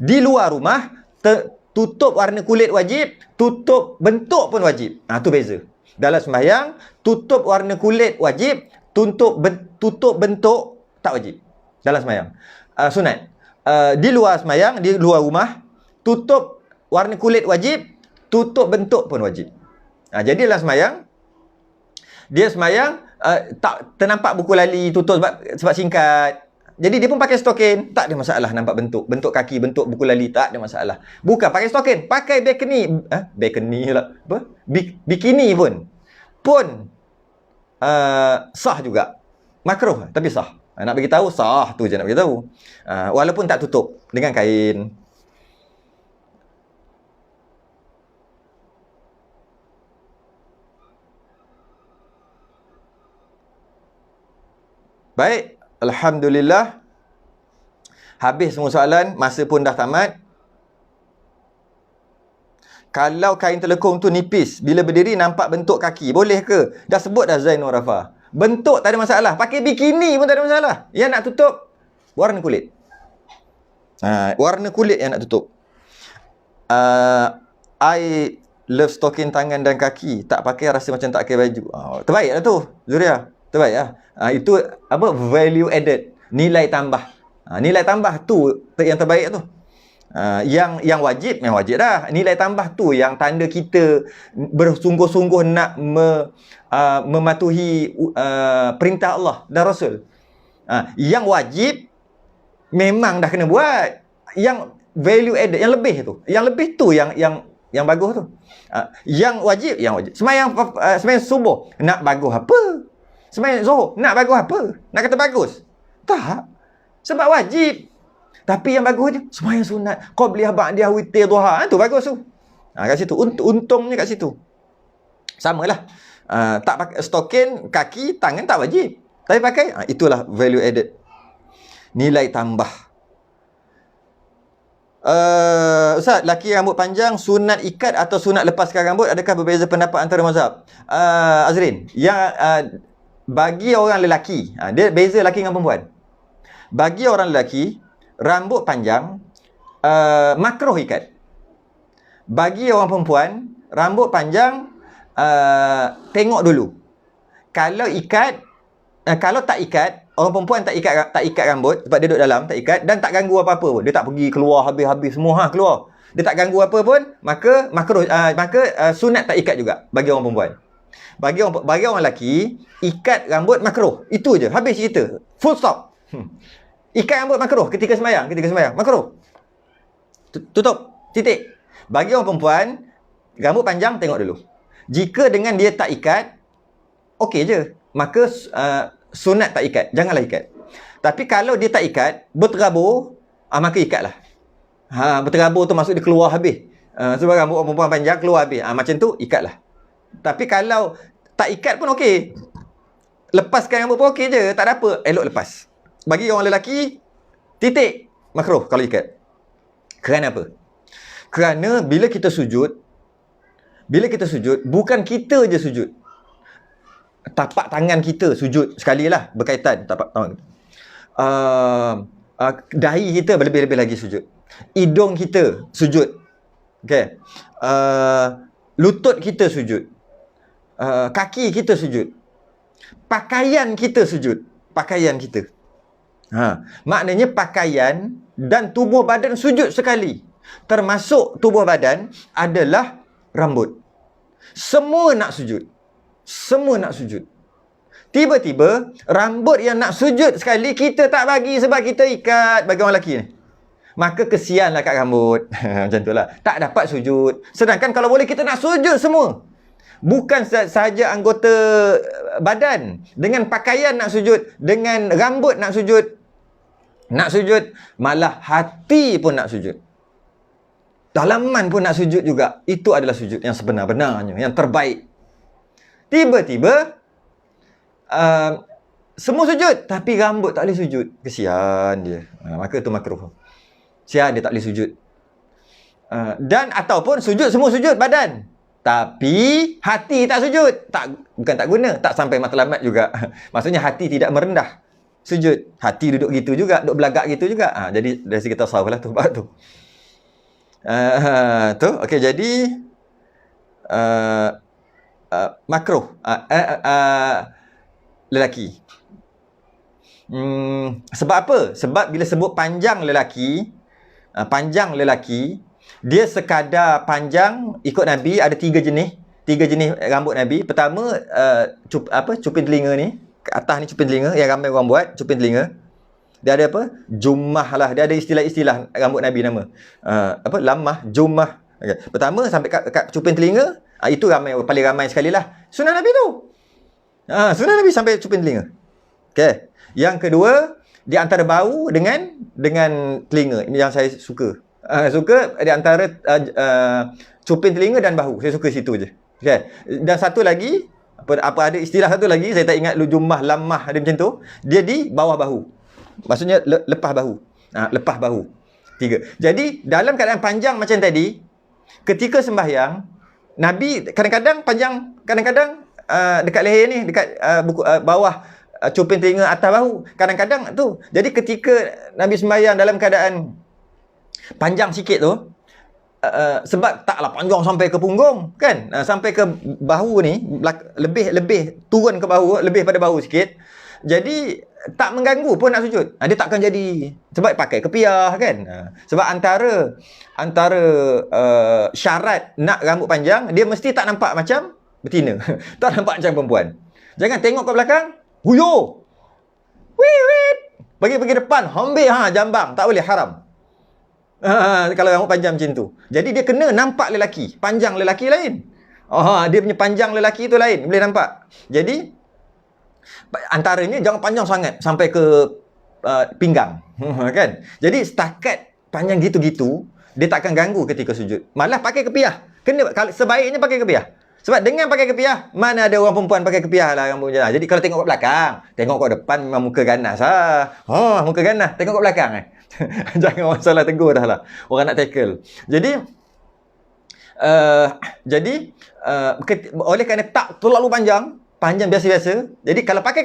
Di luar rumah, tutup warna kulit wajib, tutup bentuk pun wajib. Tu beza. Dalam sembahyang, tutup warna kulit wajib, tutup bentuk tak wajib. Dalam sembahyang. Sunat. Di luar sembahyang, di luar rumah, tutup warna kulit wajib, tutup bentuk pun wajib. Jadi dalam sembahyang, dia sembahyang tak ternampak buku lali tutup sebab singkat. Jadi dia pun pakai stokin, tak ada masalah nampak bentuk kaki, bentuk buku lali, tak ada masalah. Bukan pakai stokin, pakai bikini lah. Bikini pun sah juga. Makruh tapi sah. Nak bagi tahu sah tu je nak bagi tahu. Walaupun tak tutup dengan kain. Baik, alhamdulillah. Habis semua soalan, masa pun dah tamat. Kalau kain telekung tu nipis, bila berdiri nampak bentuk kaki, boleh ke? Dah sebut dah Zainul Rafa. Bentuk tak ada masalah. Pakai bikini pun tak ada masalah. Yang nak tutup warna kulit. Warna kulit yang nak tutup. I love stokin tangan dan kaki. Tak pakai rasa macam tak pakai baju. Terbaik lah tu, Zuria. Terbaik lah. Itu apa? Value added. Nilai tambah. Nilai tambah tu yang terbaik tu. Yang wajib, memang wajib dah. Nilai tambah tu yang tanda kita bersungguh-sungguh nak mematuhi perintah Allah dan Rasul. Yang wajib memang dah kena buat. Yang value added, yang lebih tu. Yang lebih tu yang bagus tu. Yang wajib. Sembahyang subuh nak bagus apa? Sembahyang Zuhur nak bagus apa? Nak kata bagus? Tak. Sebab wajib. Tapi yang bagus je sembahyang sunat, qabliyah, ba'diyah, witir, duha. Tu bagus tu. Kat situ. Untungnya kat situ. Samalah. Tak pakai stokin, kaki, tangan tak wajib. Tapi pakai, itulah value added. Nilai tambah. Ustaz, laki rambut panjang sunat ikat atau sunat lepaskan rambut, adakah berbeza pendapat antara mazhab? Azrin, yang bagi orang lelaki, dia beza lelaki dengan perempuan. Bagi orang lelaki, rambut panjang makruh ikat. Bagi orang perempuan, rambut panjang tengok dulu. Kalau ikat, kalau tak ikat, orang perempuan tak ikat rambut sebab dia duduk dalam, tak ikat dan tak ganggu apa-apa pun. Dia tak pergi keluar habis-habis semua keluar. Dia tak ganggu apa pun, maka makruh, sunat tak ikat juga bagi orang perempuan. Bagi orang lelaki, ikat rambut makruh. Itu je, habis cerita. Full stop. Ikat rambut makruh ketika sembahyang, makruh. Tutup, titik. Bagi orang perempuan, rambut panjang tengok dulu. Jika dengan dia tak ikat, okey je. Maka sunat tak ikat, janganlah ikat. Tapi kalau dia tak ikat, berterabur, maka ikatlah. Berterabur tu maksud dia keluar habis. Sebab rambut orang perempuan panjang keluar habis. Macam tu ikatlah. Tapi kalau tak ikat pun okey. Lepaskan rambut pun okey je, tak ada apa, elok lepas. Bagi orang lelaki, titik, makruh kalau ikat. Kerana apa? Kerana bila kita sujud, bukan kita je sujud. Tapak tangan kita sujud sekali lah, berkaitan tapak tangan. Dahi kita lebih-lebih lagi sujud. Hidung kita sujud. Okay. Lutut kita sujud. Kaki kita sujud. Pakaian kita sujud. Pakaian kita. Maknanya pakaian dan tubuh badan sujud sekali. Termasuk tubuh badan adalah rambut. Semua nak sujud. Tiba-tiba rambut yang nak sujud sekali kita tak bagi sebab kita ikat bagi orang lelaki ni. Maka kesianlah kat rambut. Macam itulah. Tak dapat sujud. Sedangkan kalau boleh kita nak sujud semua. Bukan sahaja anggota badan. Dengan pakaian nak sujud. Dengan rambut nak sujud. Malah hati pun nak sujud. Dalaman pun nak sujud juga. Itu adalah sujud yang sebenar-benarnya. Yang terbaik. Tiba-tiba semua sujud. Tapi rambut tak boleh sujud. Kesian dia. Maka itu makruh. Sial dia tak boleh sujud. Dan ataupun sujud, semua sujud badan. Tapi hati tak sujud. Bukan tak guna. Tak sampai matlamat juga. Maksudnya hati tidak merendah. Sujud. Hati duduk gitu juga. Duduk belagak gitu juga. Jadi dari segi tasawuf lah tu. Okey, jadi makruh lelaki. Sebab apa? Sebab bila sebut panjang lelaki, dia sekadar panjang. Ikut Nabi ada tiga jenis rambut Nabi. Pertama cuping telinga ni, ke atas ni cuping telinga yang ramai orang buat, cuping telinga. Dia ada apa? Jummah lah. Dia ada istilah-istilah rambut Nabi nama. Lamah, jummah. Okay. Pertama sampai kat cuping telinga, itu paling ramai sekali lah. Sunnah Nabi tu. Sunnah Nabi sampai cuping telinga. Okay. Yang kedua, di antara bahu dengan telinga. Ini yang saya suka. Suka di antara cuping telinga dan bahu. Saya suka situ je. Okay. Dan satu lagi, apa ada istilah satu lagi, saya tak ingat, jummah, lamah, ada macam tu. Dia di bawah bahu. Maksudnya lepas bahu. Lepas bahu. 3. Jadi dalam keadaan panjang macam tadi, ketika sembahyang, Nabi kadang-kadang panjang, kadang-kadang dekat leher ni, dekat bawah cuping telinga atas bahu. Kadang-kadang tu. Jadi ketika Nabi sembahyang dalam keadaan panjang sikit tu, sebab taklah panjang sampai ke punggung kan, sampai ke bahu ni, lebih turun ke bahu, lebih pada bahu sikit. Jadi tak mengganggu pun nak sujud. Dia takkan jadi, sebab pakai kepiah kan. Sebab antara syarat nak rambut panjang, dia mesti tak nampak macam betina. Tak nampak macam perempuan. Jangan tengok ke belakang, huyo, wit, pergi depan, ambil jambang, tak boleh, haram. Kalau rambut panjang macam tu. Jadi dia kena nampak lelaki. Panjang lelaki lain. Dia punya panjang lelaki tu lain, boleh nampak. Jadi antaranya jangan panjang sangat sampai ke pinggang. Kan? Jadi setakat panjang gitu-gitu, dia takkan ganggu ketika sujud. Malah pakai kepiah. Kalau sebaiknya pakai kepiah. Sebab dengan pakai kepiah, mana ada orang perempuan pakai kepiah lah rambutnya. Jadi kalau tengok kat belakang, tengok kat depan memang muka ganas lah. Muka ganas, tengok kat belakang Jangan orang salah tegur dah lah. Orang nak tackle. Jadi oleh kerana tak terlalu panjang biasa-biasa. Jadi kalau pakai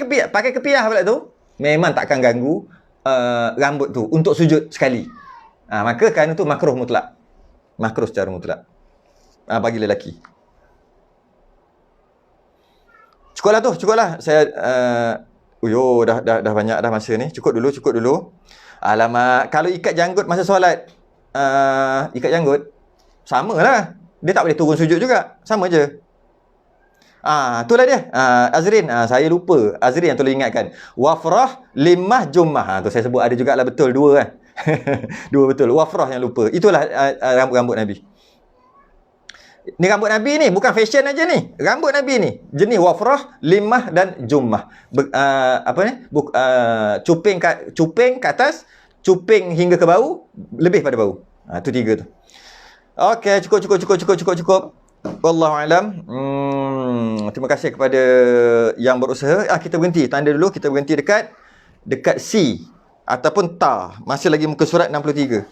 kepiah pula tu, memang takkan ganggu rambut tu untuk sujud sekali. Maka kerana tu makruh mutlak. Makruh secara mutlak. Bagi lelaki. Cukuplah. Saya dah banyak dah masa ni. Cukup dulu. Alamak, kalau ikat janggut masa solat, ikat janggut samalah. Dia tak boleh turun sujud juga. Sama je. Itulah dia. Azrin, saya lupa. Azrin yang tolong ingatkan. Wafrah, limah, jummah. Tu saya sebut ada jugalah betul dua kan. Dua betul. Wafrah yang lupa. Itulah rambut-rambut Nabi. Ni rambut Nabi ni, bukan fashion aja ni. Rambut Nabi ni, jenis wafrah, limah dan jummah. Cuping ke atas, cuping hingga ke bau, lebih pada bau. Tu tiga tu. Okey, cukup. Wallahu alam. Terima kasih kepada yang berusaha. Kita berhenti, tanda dulu, kita berhenti dekat C ataupun ta. Masih lagi muka surat 63.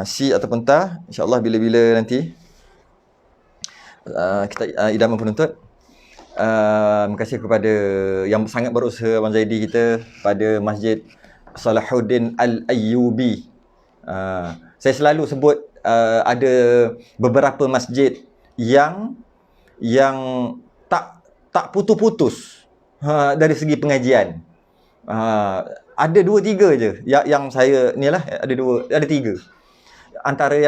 C ataupun ta, insya-Allah bila-bila nanti kita idaman penuntut. Terima kasih kepada yang sangat berusaha Abang Zaidi kita pada Masjid Salahuddin Al-Ayyubi. Saya selalu sebut ada beberapa masjid yang tak putus-putus dari segi pengajian. Ada 2-3 je yang saya ni lah, ada 3 antara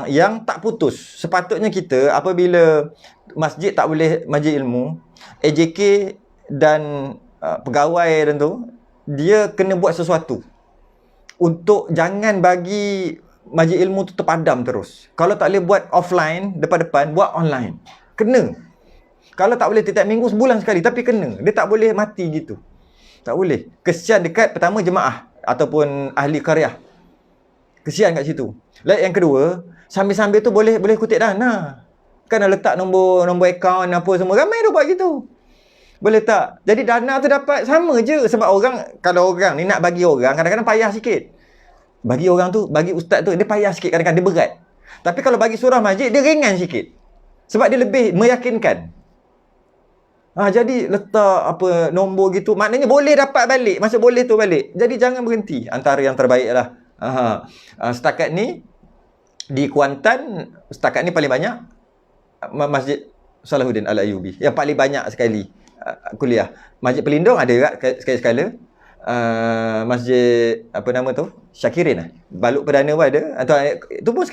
yang tak putus. Sepatutnya kita apabila masjid tak boleh majlis ilmu, AJK dan pegawai dan tu, dia kena buat sesuatu untuk jangan bagi majlis ilmu tu terpadam terus. Kalau tak boleh buat offline depan-depan, buat online. Kena. Kalau tak boleh tiap minggu, sebulan sekali, tapi kena. Dia tak boleh mati gitu. Tak boleh. Kesian dekat pertama jemaah ataupun ahli qaryah. Kesian kat situ. Yang kedua, sambil-sambil tu boleh kutip dana. Kan letak nombor akaun apa semua. Ramai dah buat gitu. Boleh tak? Jadi dana tu dapat sama je. Sebab kalau orang ni nak bagi orang, kadang-kadang payah sikit. Bagi orang tu, bagi ustaz tu, dia payah sikit, kadang-kadang dia berat. Tapi kalau bagi surah masjid, dia ringan sikit. Sebab dia lebih meyakinkan. Jadi letak nombor gitu, maknanya boleh dapat balik. Maksud boleh tu balik. Jadi jangan berhenti. Antara yang terbaik lah. Setakat ni di Kuantan, setakat ni paling banyak Masjid Salahuddin Al-Ayyubi. Yang paling banyak sekali kuliah. Masjid Pelindung ada juga sekali-sekala. Masjid apa nama tu? Syakirin Baluk Perdana pun ada. Atau itu pun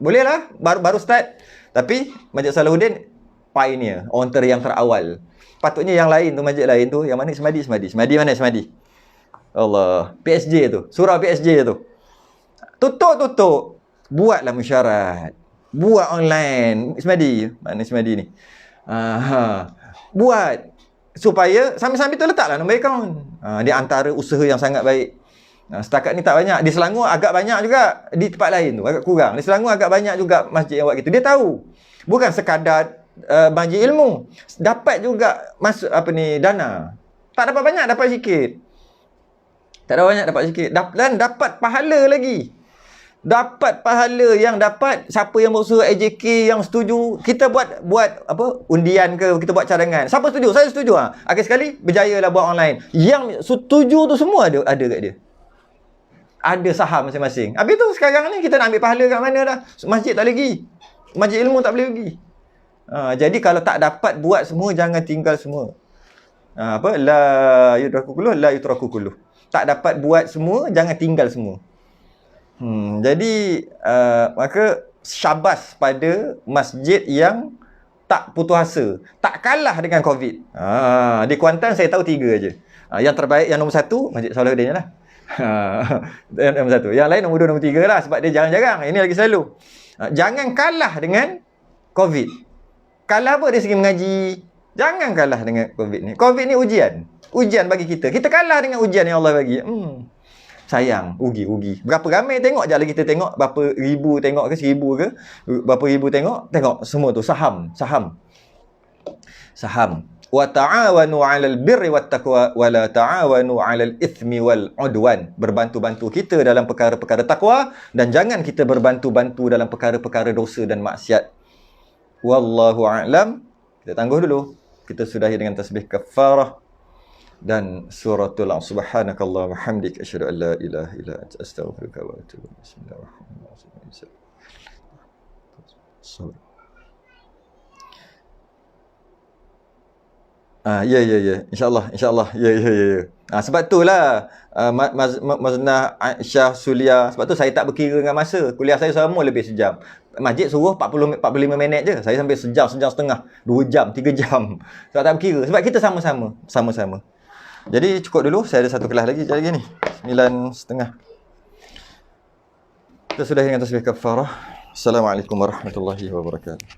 boleh lah, baru start. Tapi Masjid Salahuddin pioneer, orang yang terawal. Patutnya yang lain tu, masjid lain tu, yang mana Semadi mana Semadi? Allah, PSJ tu, surau PSJ tu. Tutup. Buatlah mesyuarat. Buat online. Semadi, mana Semadi ni? Buat supaya sambil-sambil tu letaklah nombor akaun. Dia antara usaha yang sangat baik. Setakat ni tak banyak. Di Selangor agak banyak juga. Di tempat lain tu agak kurang. Di Selangor agak banyak juga masjid yang buat gitu. Dia tahu. Bukan sekadar majlis ilmu. Dapat juga masuk dana. Tak dapat banyak, dapat sikit. Dan dapat pahala lagi. Dapat pahala yang dapat siapa yang berusaha AJK yang setuju, kita buat undian ke, kita buat cadangan. Siapa setuju? Saya setuju. Akhir sekali berjayalah buat online. Yang setuju tu semua ada kat dia. Ada saham masing-masing. Habis tu sekarang ni kita nak ambil pahala kat mana dah? Masjid tak lagi. Masjid ilmu tak boleh lagi. Jadi kalau tak dapat buat semua, jangan tinggal semua. La yutraku kulluh. Tak dapat buat semua, jangan tinggal semua. Jadi maka syabas pada masjid yang tak putus asa, tak kalah dengan COVID. Di Kuantan saya tahu 3 aje. Yang terbaik, yang nombor 1 Masjid Salahuddin lah. Yang nombor 1. Yang lain nombor 2, nombor 3 lah, sebab dia jarang-jarang. Ini lagi selalu. Jangan kalah dengan COVID. Kalah apa dari segi mengaji? Jangan kalah dengan COVID ni. COVID ni ujian bagi kita. Kita kalah dengan ujian yang Allah bagi. sayang, rugi. Berapa ramai tengok je lagi kita tengok, berapa ribu tengok ke, 1000 ke, berapa ribu tengok semua tu saham. Wa ta'awanu 'alal birri wat taqwa wa la ta'awanu 'alal itsmi wal 'udwan. Berbantu-bantu kita dalam perkara-perkara takwa dan jangan kita berbantu-bantu dalam perkara-perkara dosa dan maksiat. Wallahu a'lam. Kita tangguh dulu. Kita sudahi dengan tasbih kafarah dan suratul subhanakallah wa hamdik asyhadu an la ilaha illa anta astaghfiruka wa atubu ilaik. Bismillahirrahmanirrahim. Ya. InsyaAllah. Ya. Sebab itulah Maznah Aisyah Sulia. Sebab tu saya tak berkira dengan masa. Kuliah saya semua lebih sejam. Masjid suruh 45 minit je. Saya sampai sejam setengah. 2 jam, 3 jam. Sebab tak berkira. Sebab kita sama-sama. Jadi cukup dulu. Saya ada satu kelas lagi. Sekejap lagi ni. 9:30. Kita sudah dengan tasbih kafarah. Assalamualaikum warahmatullahi wabarakatuh.